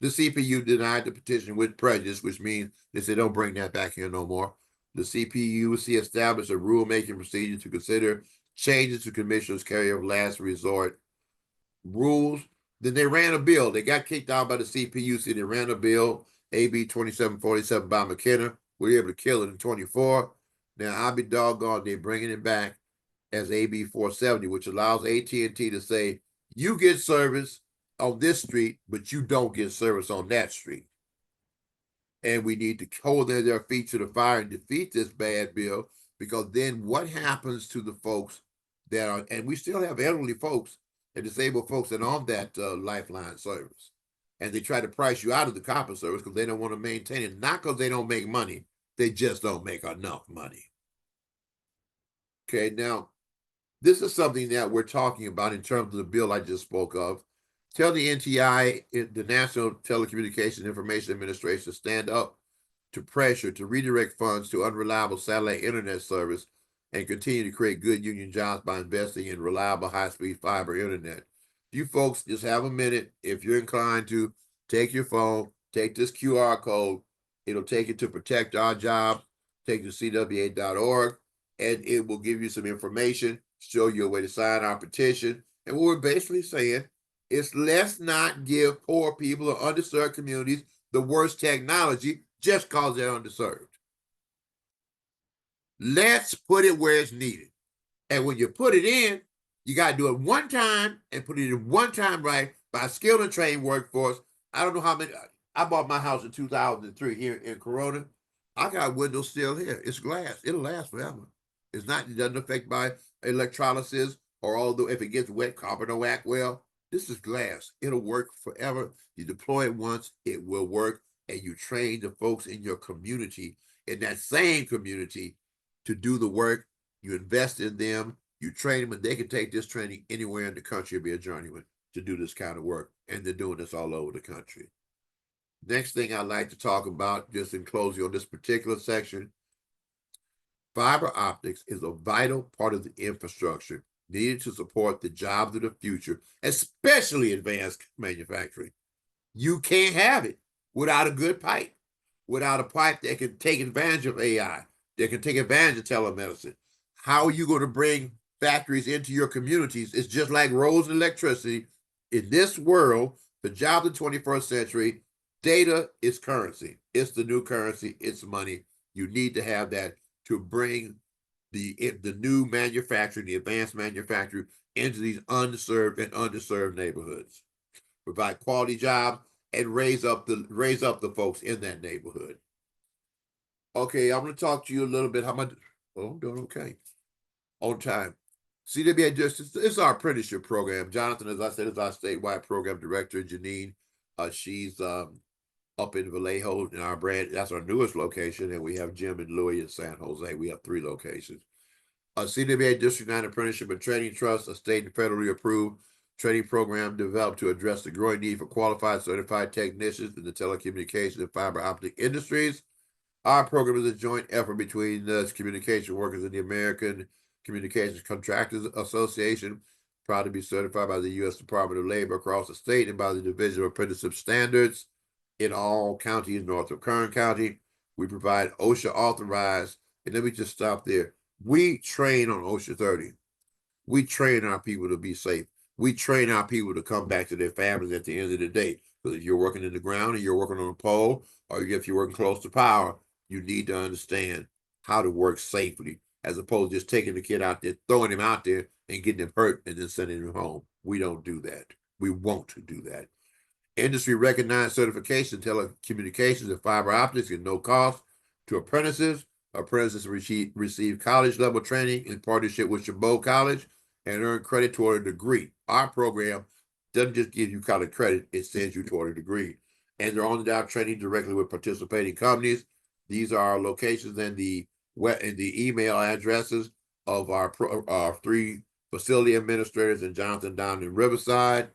The CPU denied the petition with prejudice, which means they said don't bring that back here no more. The CPUC established a rulemaking procedure to consider changes to commissioner's carrier of last resort rules. Then they ran a bill. They got kicked out by the CPUC. They ran a bill, AB 2747 by McKenna. We were able to kill it in 24. Now, I'll be doggone, they're bringing it back as AB 470, which allows AT&T to say, you get service on this street, but you don't get service on that street. And we need to hold their feet to the fire and defeat this bad bill, because then what happens to the folks that are, and we still have elderly folks and disabled folks that are on that lifeline service, and they try to price you out of the copper service because they don't want to maintain it, not because they don't make money, they just don't make enough money. Okay, now this is something that we're talking about in terms of the bill I just spoke of. Tell the NTI, the National Telecommunications Information Administration, to stand up to pressure to redirect funds to unreliable satellite internet service and continue to create good union jobs by investing in reliable high-speed fiber internet. You folks just have a minute. If you're inclined to, take your phone, take this QR code. It'll take you to Protect Our Job, take you to CWA.org, and it will give you some information, show you a way to sign our petition. And what we're basically saying is, let's not give poor people or underserved communities the worst technology just because they're underserved. Let's put it where it's needed. And when you put it in, you got to do it one time and put it in one time right by a skilled and trained workforce. I don't know how many. I bought my house in 2003 here in Corona. I got windows still here. It's glass. It'll last forever. It's not, it doesn't affect by electrolysis, or although if it gets wet, copper don't act well. This is glass. It'll work forever. You deploy it once, it will work, and you train the folks in your community, in that same community, to do the work. You invest in them, you train them, and they can take this training anywhere in the country and be a journeyman to do this kind of work. And they're doing this all over the country. Next thing I'd like to talk about, just in closing on this particular section, fiber optics is a vital part of the infrastructure needed to support the jobs of the future, especially advanced manufacturing. You can't have it without a good pipe, without a pipe that can take advantage of AI, that can take advantage of telemedicine. How are you going to bring factories into your communities? It's just like roads and electricity. In this world, the job of the 21st century, data is currency. It's the new currency. It's money. You need to have that to bring the new manufacturing, the advanced manufacturing, into these unserved and underserved neighborhoods. Provide quality jobs and raise up the folks in that neighborhood. Okay, I'm going to talk to you a little bit. How much? Oh, I'm doing okay. On time. CWA Justice, it's our apprenticeship program. Jonathan, as I said, is our statewide program director. Janine, she's up in Vallejo in our brand. That's our newest location. And we have Jim and Louis in San Jose. We have 3 locations. A CWA District 9 Apprenticeship and Training Trust, a state and federally approved training program developed to address the growing need for qualified certified technicians in the telecommunications and fiber optic industries. Our program is a joint effort between the communication workers and the American Communications Contractors Association, proud to be certified by the U.S. Department of Labor across the state and by the Division of Apprenticeship Standards in all counties north of Kern County. We provide OSHA authorized, and let me just stop there. We train on OSHA 30. We train our people to be safe. We train our people to come back to their families at the end of the day. Because if you're working in the ground and you're working on a pole, or if you're working close to power, you need to understand how to work safely, as opposed to just taking the kid out there, throwing him out there, and getting him hurt and then sending him home. We don't do that. We won't do that. Industry recognized certification in telecommunications and fiber optics at no cost to apprentices. Apprentices receive college level training in partnership with Chabot College and earn credit toward a degree. Our program doesn't just give you college credit, it sends you toward a degree. And they're on the job training directly with participating companies. These are our locations and the email addresses of our 3 facility administrators in Johnson, down in Riverside.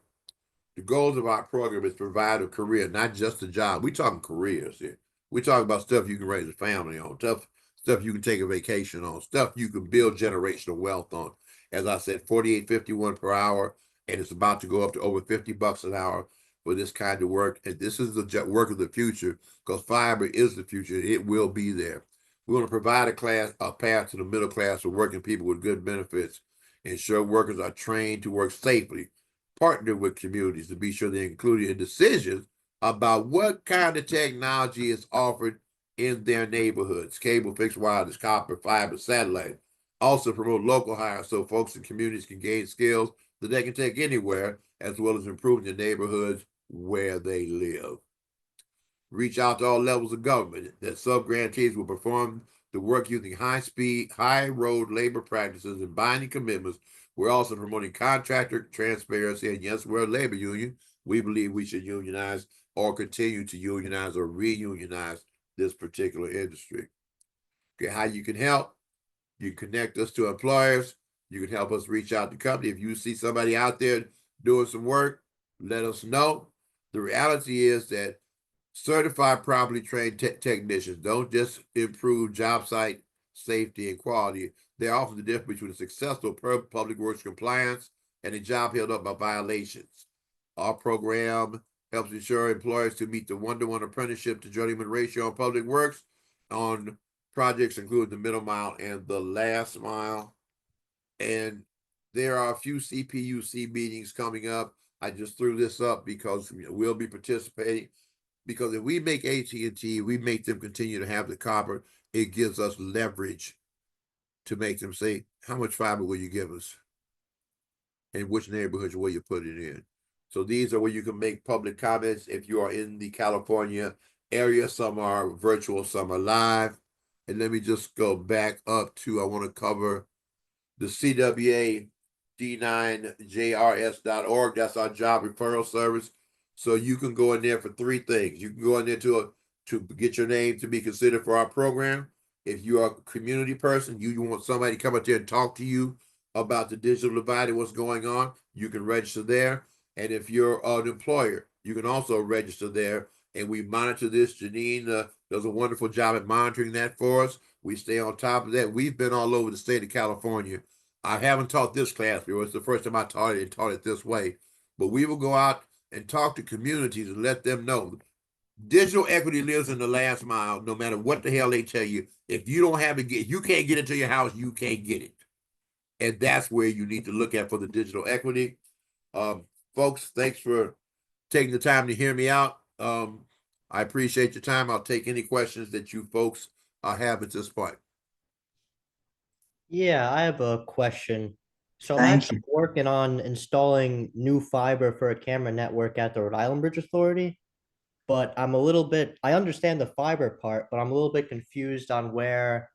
The goals of our program is to provide a career, not just a job. We're talking careers here. We're talking about stuff you can raise a family on, stuff you can take a vacation on, stuff you can build generational wealth on. As I said, $48.51 per hour, and it's about to go up to over $50 an hour for this kind of work. And this is the work of the future, because fiber is the future. It will be there. We want to provide a path to the middle class for working people with good benefits, ensure workers are trained to work safely, partner with communities to be sure they're included in decisions about what kind of technology is offered in their neighborhoods: cable, fixed wireless, copper, fiber, satellite. Also promote local hires so folks in communities can gain skills that they can take anywhere, as well as improving the neighborhoods where they live. Reach out to all levels of government. That sub-grantees will perform the work using high-speed, high-road labor practices and binding commitments. We're also promoting contractor transparency, and yes, we're a labor union. We believe we should unionize or continue to unionize or reunionize this particular industry. Okay, how you can help? You connect us to employers. You can help us reach out to company. If you see somebody out there doing some work, let us know. The reality is that certified, properly trained technicians don't just improve job site safety and quality. They're often the difference between a successful public works compliance and a job held up by violations. Our program helps ensure employers to meet the 1-to-1 apprenticeship to journeyman ratio on public works on projects including the middle mile and the last mile. And there are a few CPUC meetings coming up. I just threw this up because we'll be participating. Because if we make AT&T, we make them continue to have the copper, it gives us leverage to make them say, how much fiber will you give us? And which neighborhoods will you put it in? So these are where you can make public comments if you are in the California area. Some are virtual, some are live. And let me just go back up to, I want to cover the CWA D9JRS.org. That's our job referral service. So you can go in there for 3 things. You can go in there to get your name to be considered for our program. If you are a community person, you want somebody to come up there and talk to you about the digital divide and what's going on, you can register there. And if you're an employer, you can also register there. And we monitor this. Janine does a wonderful job at monitoring that for us. We stay on top of that. We've been all over the state of California. I haven't taught this class before. It's the first time I taught it this way. But we will go out and talk to communities and let them know digital equity lives in the last mile. No matter what the hell they tell you, if you don't have it, you can't get it to your house, you can't get it. And that's where you need to look at for the digital equity. Folks, thanks for taking the time to hear me out. I appreciate your time. I'll take any questions that you folks have at this point. Yeah, I have a question. So I'm Thank actually working on installing new fiber for a camera network at the Rhode Island Bridge Authority, but I understand the fiber part, but I'm a little bit confused on where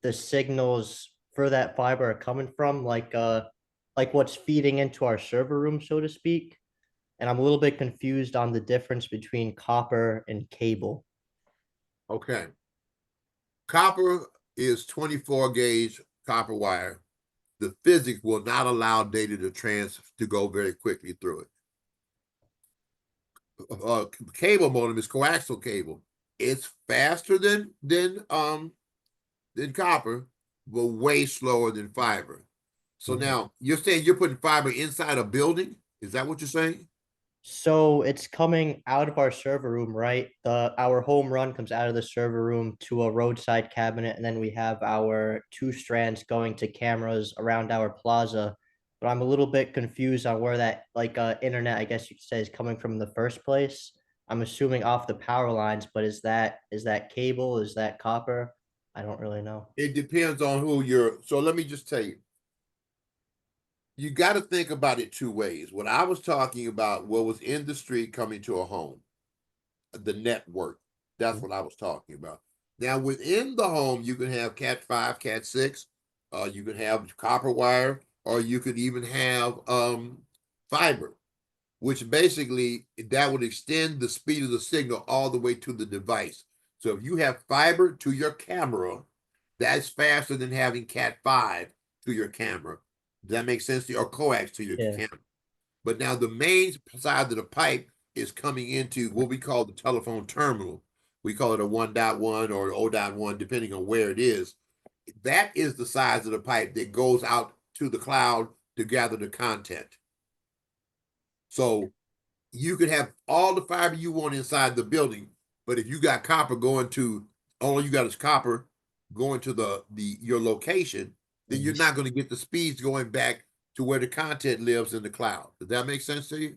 the signals for that fiber are coming from, like what's feeding into our server room, so to speak. And I'm a little bit confused on the difference between copper and cable. Okay. Copper is 24 gauge copper wire, the physics will not allow data to go very quickly through it. Cable modem is coaxial cable. It's faster than copper, but way slower than fiber. So now you're saying you're putting fiber inside a building? Is that what you're saying? So it's coming out of our server room, right? Our home run comes out of the server room to a roadside cabinet, and then we have our 2 strands going to cameras around our plaza. But I'm a little bit confused on where that internet, I guess you could say, is coming from in the first place. I'm assuming off the power lines, but is that cable? Is that copper? I don't really know. It depends on who you're. So let me just tell you. You got to think about it 2 ways. What I was talking about, what was in the street coming to a home, the network. That's what I was talking about. Now, within the home, you can have Cat 5, Cat 6. You can have copper wire, or you could even have fiber, which basically that would extend the speed of the signal all the way to the device. So if you have fiber to your camera, that's faster than having Cat 5 to your camera. Does that make sense to you? Or coax to your camera. But now the main side of the pipe is coming into what we call the telephone terminal. We call it a 1.1 or 0.1, depending on where it is. That is the size of the pipe that goes out to the cloud to gather the content. So you could have all the fiber you want inside the building, but if you got copper going to, all you got is copper going to your location, then you're not going to get the speeds going back to where the content lives in the cloud. Does that make sense to you?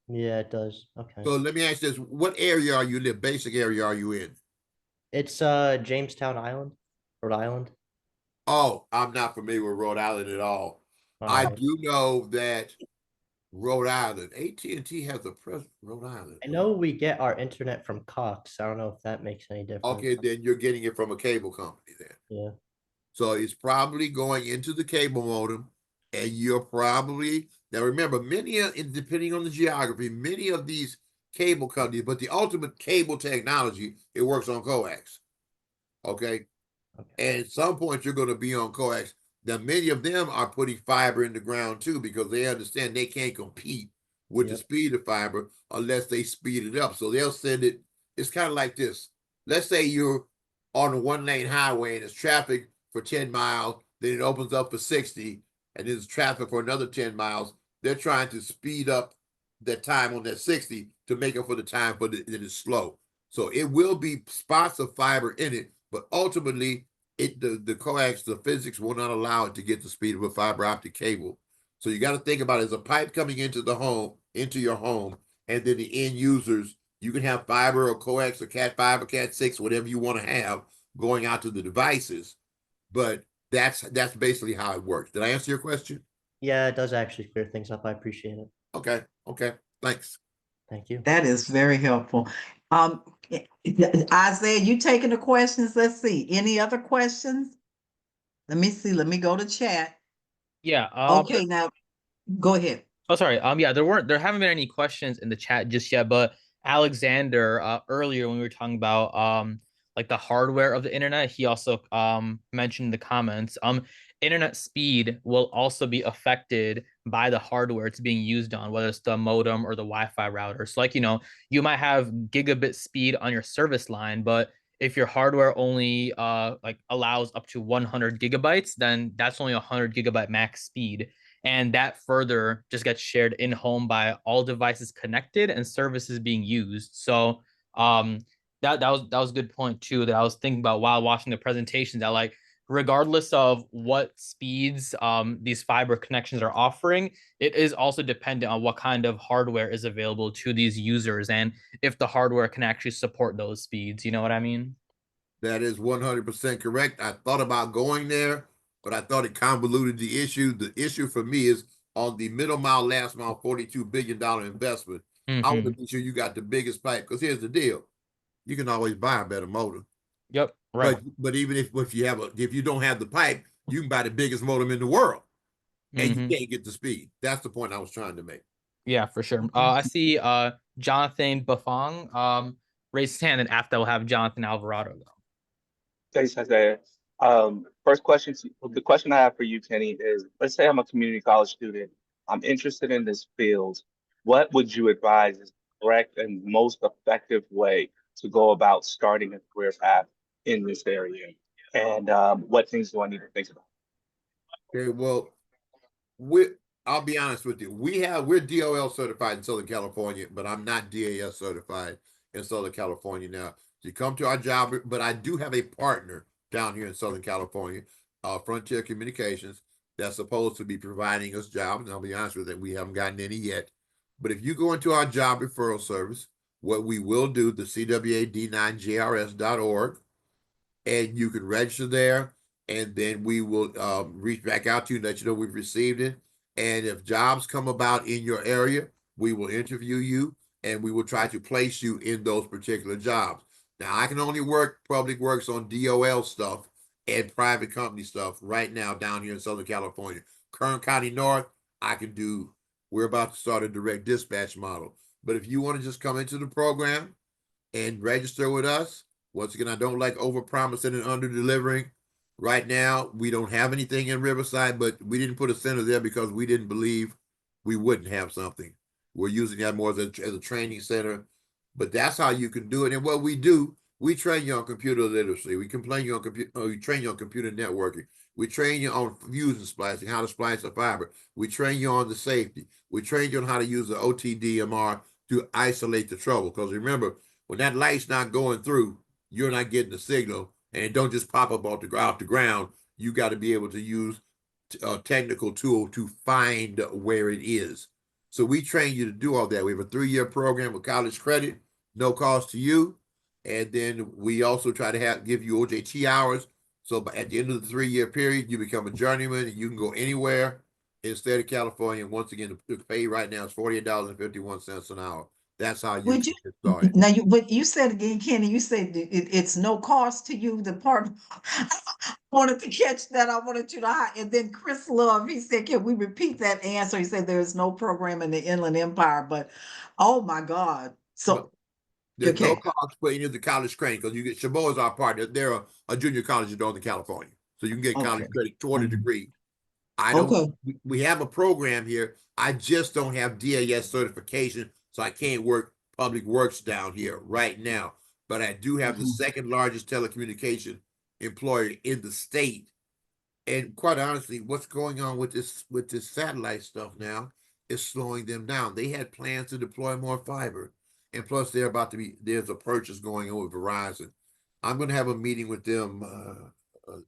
Yeah, it does. Okay. So let me ask you this: what area are you in? Basic area are you in? It's Jamestown Island, Rhode Island. Oh, I'm not familiar with Rhode Island at all. I Alright. do know that Rhode Island, AT&T has a presence in Rhode Island. I know we get our internet from Cox. I don't know if that makes any difference. Okay, then you're getting it from a cable company then. Yeah. So it's probably going into the cable modem, and you're probably, now remember, depending on the geography, many of these cable companies, but the ultimate cable technology, it works on coax. Okay. And at some point you're going to be on coax. Now, many of them are putting fiber in the ground too, because they understand they can't compete with the speed of fiber unless they speed it up. So they'll send it. It's kind of like this. Let's say you're on a 1-lane highway and there's traffic for 10 miles, then it opens up for 60, and there's traffic for another 10 miles. They're trying to speed up that time on that 60 to make up for the time that it's slow. So it will be spots of fiber in it, but ultimately the coax, the physics will not allow it to get the speed of a fiber optic cable. So you got to think about it as a pipe coming into your home, and then the end users, you can have fiber or coax or Cat 5 or Cat 6, whatever you want to have going out to the devices. But that's basically how it works. Did I answer your question? Yeah, it does actually clear things up. I appreciate it. Okay. Thanks. Thank you. That is very helpful. Isaiah, you taking the questions? Let's see. Any other questions? Let me see. Let me go to chat. Yeah. Okay, now go ahead. Oh, sorry. Yeah, there haven't been any questions in the chat just yet, but Alexander, earlier when we were talking about like the hardware of the internet, he also mentioned in the comments, internet speed will also be affected by the hardware it's being used on, whether it's the modem or the Wi-Fi router. So like, you might have gigabit speed on your service line, but if your hardware only like allows up to 100 gigabytes, then that's only 100 gigabyte max speed. And that further just gets shared in home by all devices connected and services being used. So that was a good point too, that I was thinking about while watching the presentation, that like regardless of what speeds these fiber connections are offering, it is also dependent on what kind of hardware is available to these users and if the hardware can actually support those speeds. You know what I mean? That is 100% correct. I thought about going there, but I thought it convoluted the issue. The issue for me is on the middle mile, last mile, $42 billion investment. I want to be sure you got the biggest pipe, because here's the deal. You can always buy a better modem. Yep. Right. But even if you don't have the pipe, you can buy the biggest modem in the world, and you can't get the speed. That's the point I was trying to make. Yeah, for sure. I see Jonathan Buffong raise his hand, and after we'll have Jonathan Alvarado go. Thanks, Isaiah. First question, the question I have for you, Kenny, is let's say I'm a community college student. I'm interested in this field. What would you advise is the correct and most effective way to go about starting a career path in this area? And what things do I need to think about? Okay, well, we I'll be honest with you. We're DOL certified in Southern California, but I'm not DAS certified in Southern California now. You come to our job, but I do have a partner down here in Southern California, Frontier Communications, that's supposed to be providing us jobs. And I'll be honest with you, we haven't gotten any yet. But if you go into our job referral service, what we will do, the CWAD9JRS.org, and you can register there, and then we will reach back out to you and let you know we've received it. And if jobs come about in your area, we will interview you and we will try to place you in those particular jobs. Now, I can only work public works on DOL stuff and private company stuff right now down here in Southern California. Kern County North, I can do. We're about to start a direct dispatch model. But if you want to just come into the program and register with us, once again, I don't like over promising and under delivering. Right now, we don't have anything in Riverside, but we didn't put a center there because we didn't believe we wouldn't have something. We're using that more as a training center, but that's how you can do it. And what we do, we train you on computer literacy. We train you on computer networking. We train you on fusion splicing, how to splice a fiber. We train you on the safety. We train you on how to use the OTDMR to isolate the trouble. Because remember, when that light's not going through, you're not getting the signal, and it don't just pop up off the ground. You got to be able to use a technical tool to find where it is. So we train you to do all that. We have a 3-year program with college credit, no cost to you. And then we also try to give you OJT hours. So at the end of the 3-year period, you become a journeyman and you can go anywhere in the state of California. And once again, the pay right now is $48.51 an hour. That's how you Would can you get started. now but you said again, Kenny, you said it's no cost to you, the part I wanted to catch that. I wanted you to and then Chris Love, he said, can we repeat that answer? He said there is no program in the Inland Empire, but oh my God. So There's no okay. cost for any of the college training because you get Chabot is our partner. They're a junior college in Northern California. So you can get college Okay. credit toward a degree. Okay. We have a program here. I just don't have DAS certification, so I can't work public works down here right now. But I do have the second largest telecommunication employer in the state. And quite honestly, what's going on with this satellite stuff now is slowing them down. They had plans to deploy more fiber. And plus there's a purchase going on with Verizon. I'm going to have a meeting with them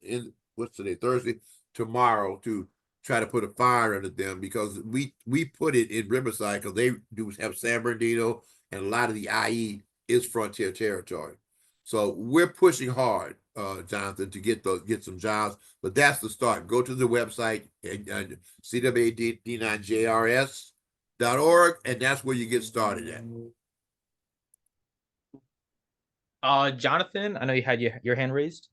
in what's today, Thursday, tomorrow, to try to put a fire under them because we put it in Riverside because they do have San Bernardino and a lot of the IE is frontier territory. So we're pushing hard, Jonathan, to get some jobs, but that's the start. Go to the website, CWAD9JRS.org, and that's where you get started at. Jonathan, I know you had your hand raised.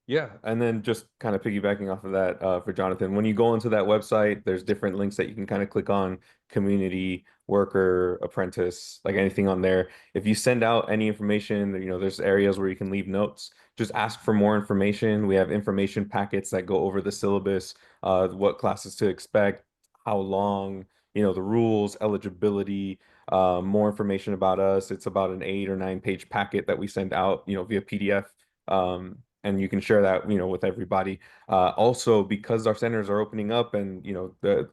Yeah, and then just kind of piggybacking off of that for Jonathan, when you go into that website, there's different links that you can kind of click on: community, worker, apprentice, like anything on there. If you send out any information, there's areas where you can leave notes. Just ask for more information. We have information packets that go over the syllabus, what classes to expect, how long, the rules, eligibility, more information about us. It's about an 8 or 9 page packet that we send out, via PDF. And you can share that, with everybody. Also, because our centers are opening up and,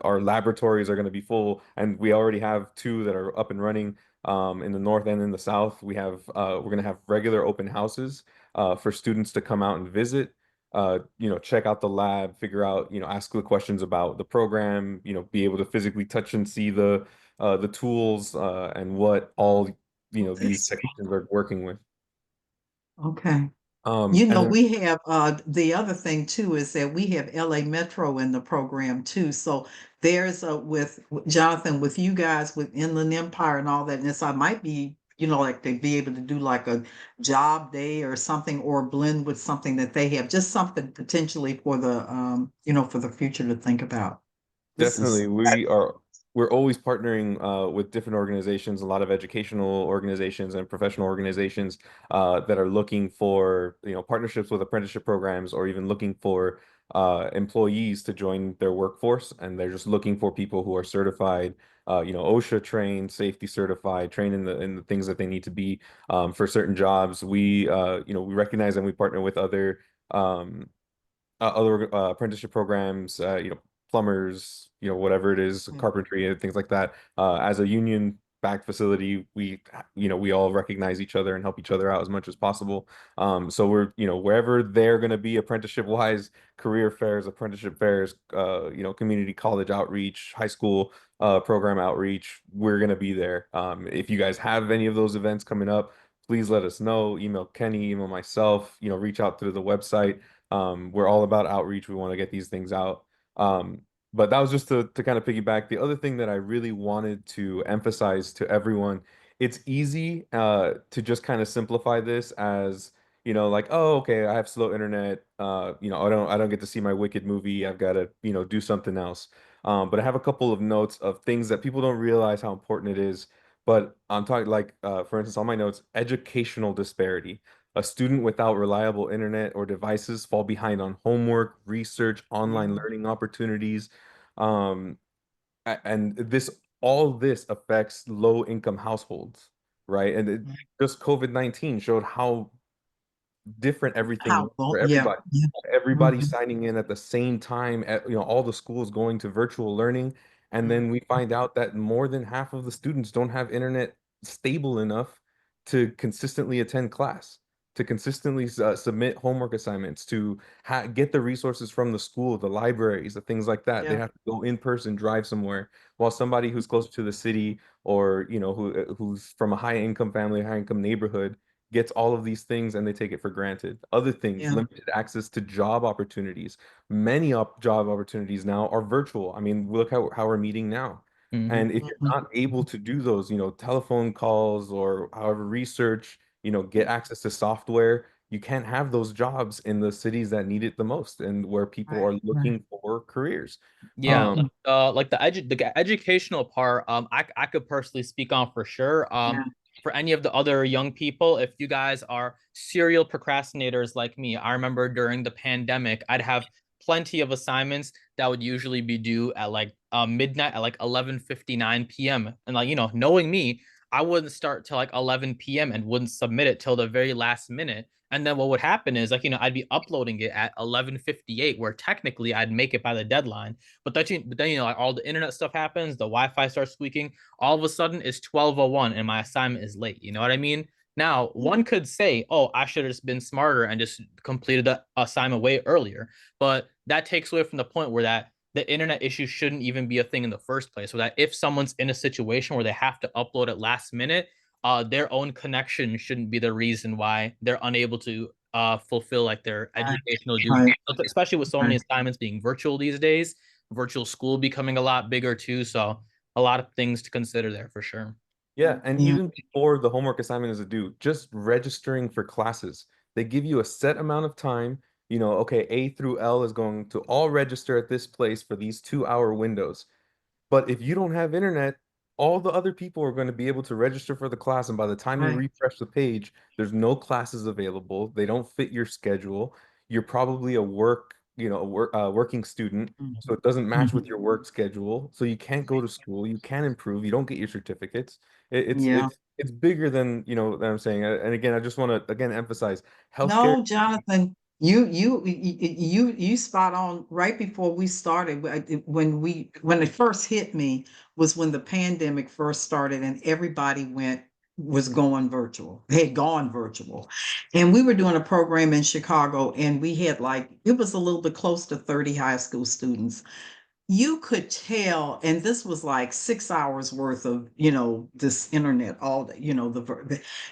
our laboratories are going to be full, and we already have 2 that are up and running in the north and in the south. We're going to have regular open houses for students to come out and visit, check out the lab, figure out, ask the questions about the program, be able to physically touch and see the tools and what all, these technicians are working with. Okay. And then, we have the other thing too is that we have LA Metro in the program too. So there's with Jonathan, with you guys with Inland Empire and all that. And so I might be, like to be able to do like a job day or something, or blend with something that they have, just something potentially for the for the future to think about. definitely, we're always partnering with different organizations, a lot of educational organizations and professional organizations that are looking for, partnerships with apprenticeship programs, or even looking for employees to join their workforce. And they're just looking for people who are certified, OSHA trained, safety certified, trained in the things that they need to be for certain jobs. We recognize and we partner with other apprenticeship programs, plumbers, whatever it is, carpentry and things like that. As a union backed facility, we all recognize each other and help each other out as much as possible. So we're, wherever they're going to be apprenticeship wise, career fairs, apprenticeship fairs, community college outreach, high school program outreach, we're going to be there. If you guys have any of those events coming up, please let us know. Email Kenny, email myself, reach out through the website. We're all about outreach. We want to get these things out. But that was just to kind of piggyback. The other thing that I really wanted to emphasize to everyone, it's easy to just kind of simplify this as, like, oh, okay, I have slow internet. I don't get to see my Wicked movie. I've got to, do something else. But I have a couple of notes of things that people don't realize how important it is. But I'm talking like, for instance, on my notes, educational disparity. A student without reliable internet or devices fall behind on homework, research, online learning opportunities. Um, and all this affects low income households, right? And just COVID-19 showed how different everything is for Yeah. everybody. Everybody signing in at the same time, all the schools going to virtual learning. And then we find out that more than half of the students don't have internet stable enough to consistently attend class, to consistently submit homework assignments, to get the resources from the school, the libraries, the things like that. They Yeah. have to go in person, drive somewhere. While somebody who's closer to the city, or who's from a high income family, high income neighborhood, gets all of these things and they take it for granted. Other things, Yeah. limited access to job opportunities. Many job opportunities now are virtual. I mean, look how we're meeting now. Mhm. And if you're not able to do those, telephone calls or however research, get access to software, you can't have those jobs in the cities that need it the most and where people are Right. looking for careers. Yeah, Um, like the educational part, I could personally speak on for sure. Yeah. For any of the other young people, if you guys are serial procrastinators like me, I remember during the pandemic, I'd have plenty of assignments that would usually be due at like midnight, at like 11:59 p.m. And like, knowing me, I wouldn't start till like 11 p.m. and wouldn't submit it till the very last minute. And then what would happen is, like, I'd be uploading it at 11:58, where technically I'd make it by the deadline. But then, like, all the internet stuff happens, the Wi-Fi starts squeaking. All of a sudden, it's 12:01 and my assignment is late. You know what I mean? Now, one could say, "Oh, I should have just been smarter and just completed the assignment way earlier." But that takes away from the point where that the internet issue shouldn't even be a thing in the first place. So that if someone's in a situation where they have to upload it last minute, their own connection shouldn't be the reason why they're unable to fulfill like their educational duties, especially with so many assignments being virtual these days, virtual school becoming a lot bigger too. So a lot of things to consider there for sure. Yeah, and Yeah. even before the homework assignment is due, just registering for classes. They give you a set amount of time. Okay, A through L is going to all register at this place for these 2 hour windows. But if you don't have internet, all the other people are going to be able to register for the class. And by the time you Right. refresh the page, there's no classes available. They don't fit your schedule. You're probably working student, so it doesn't match with your work schedule. So you can't go to school. You can't improve. You don't get your certificates. It's Yeah. it's bigger than that I'm saying. And again, I just want to again emphasize healthcare. No, Jonathan, you spot on. Right before we started, when it first hit me was when the pandemic first started and everybody was going virtual, had gone virtual. And we were doing a program in Chicago and we had it was a little bit close to 30 high school students. You could tell, and this was like 6 hours worth of, this internet all day,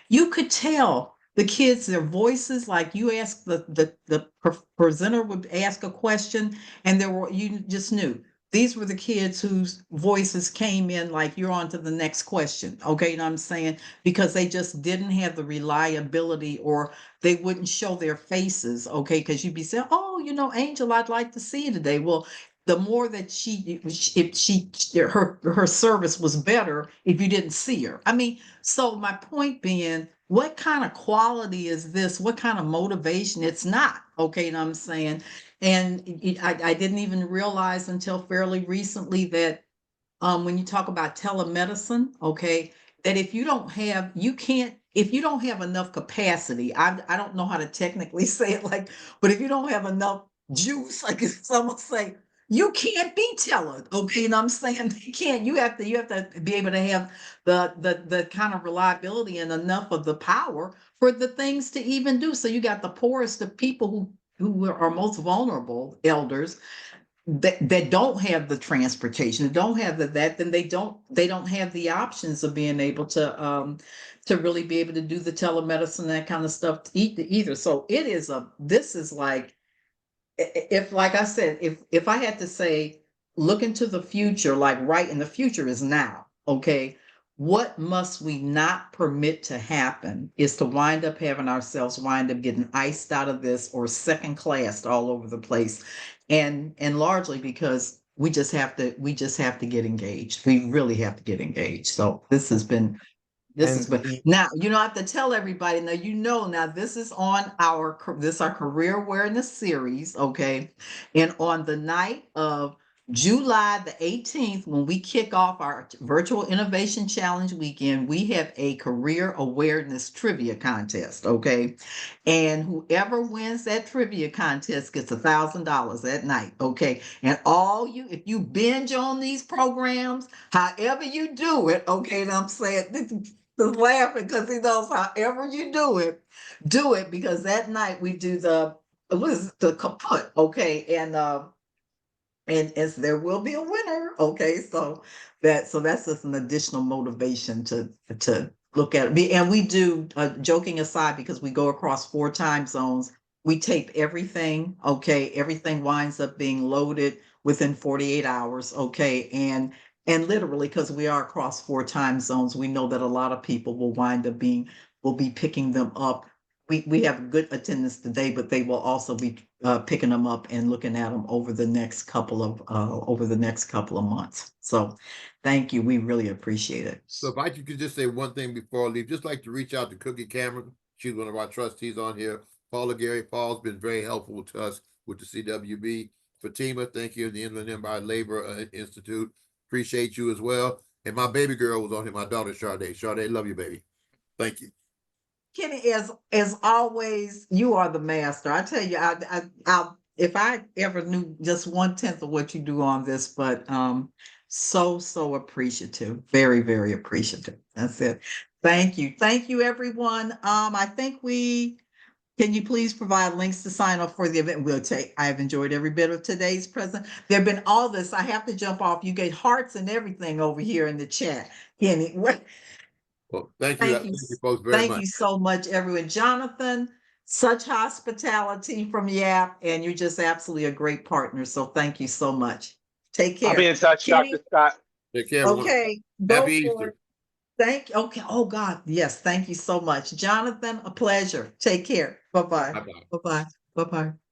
you could tell the kids, their voices, like you asked the presenter would ask a question, and you just knew these were the kids whose voices came in like you're on to the next question. Okay, you know what I'm saying? Because they just didn't have the reliability, or they wouldn't show their faces. Okay, because you'd be saying, oh, Angel, I'd like to see you today. Well, the more that her service was better if you didn't see her. I mean, so my point being, what kind of quality is this? What kind of motivation? It's not, okay, you know what I'm saying? And I didn't even realize until fairly recently that when you talk about telemedicine, okay, that if you don't have, you can't, if you don't have enough capacity, I don't know how to technically say it like, but if you don't have enough juice, like someone say, you can't be teller, okay, and I'm saying you can't, you have to be able to have the kind of reliability and enough of the power for the things to even do. So you got the poorest of people who are most vulnerable, elders, that don't have the transportation, that don't have that, then they don't have the options of being able to really be able to do the telemedicine, that kind of stuff either. So this is like, if, like I said, if I had to say, look into the future, like right in the future is now, okay, what must we not permit to happen is to wind up having ourselves wind up getting iced out of this or second classed all over the place. And largely because we just have to get engaged. We really have to get engaged. So this has been now, you don't have to tell everybody. Now, now this is on our career awareness series, okay? And on the night of July the 18th, when we kick off our virtual innovation challenge weekend, we have a career awareness trivia contest, okay? And whoever wins that trivia contest gets $1,000 that night, okay? And if you binge on these programs, however you do it, okay, and I'm saying, is laughing because he knows however you do it because that night we do the kaput, okay, and as there will be a winner, okay, so that's just an additional motivation to look at it. And we do, joking aside, because we go across 4 time zones, we tape everything, okay, everything winds up being loaded within 48 hours, okay, and literally, because we are across 4 time zones, we know that a lot of people will be picking them up. We have good attendance today, but they will also be picking them up and looking at them over the next couple of months. So thank you. We really appreciate it. So if I could just say one thing before I leave, just like to reach out to Cookie Cameron. She's one of our trustees on here. Paula Gary Paul's been very helpful to us with the CWB. Fatima, thank you. The Inland Empire Labor Institute. Appreciate you as well. And my baby girl was on here, my daughter, Sade. Sade, love you, baby. Thank you. Kenny, as always, you are the master. I tell you, I if I ever knew just 1/10 of what you do on this, but so appreciative, very, very appreciative. That's it. Thank you, everyone. I think can you please provide links to sign up for the event? I have enjoyed every bit of today's present. There have been all this. I have to jump off. You get hearts and everything over here in the chat, Kenny. Well, thank you. Thank you. Thank you folks very Thank much. you so much, everyone. Jonathan, such hospitality from YAP, and you're just absolutely a great partner. So thank you so much. Take I'll care. be in touch, Kenny, Dr. Scott. Take care, everyone. okay, go Happy for Easter. it. Okay. Oh God, yes. Thank you so much, Jonathan. A pleasure. Take care. Bye-bye. Bye-bye. Bye-bye. Bye-bye.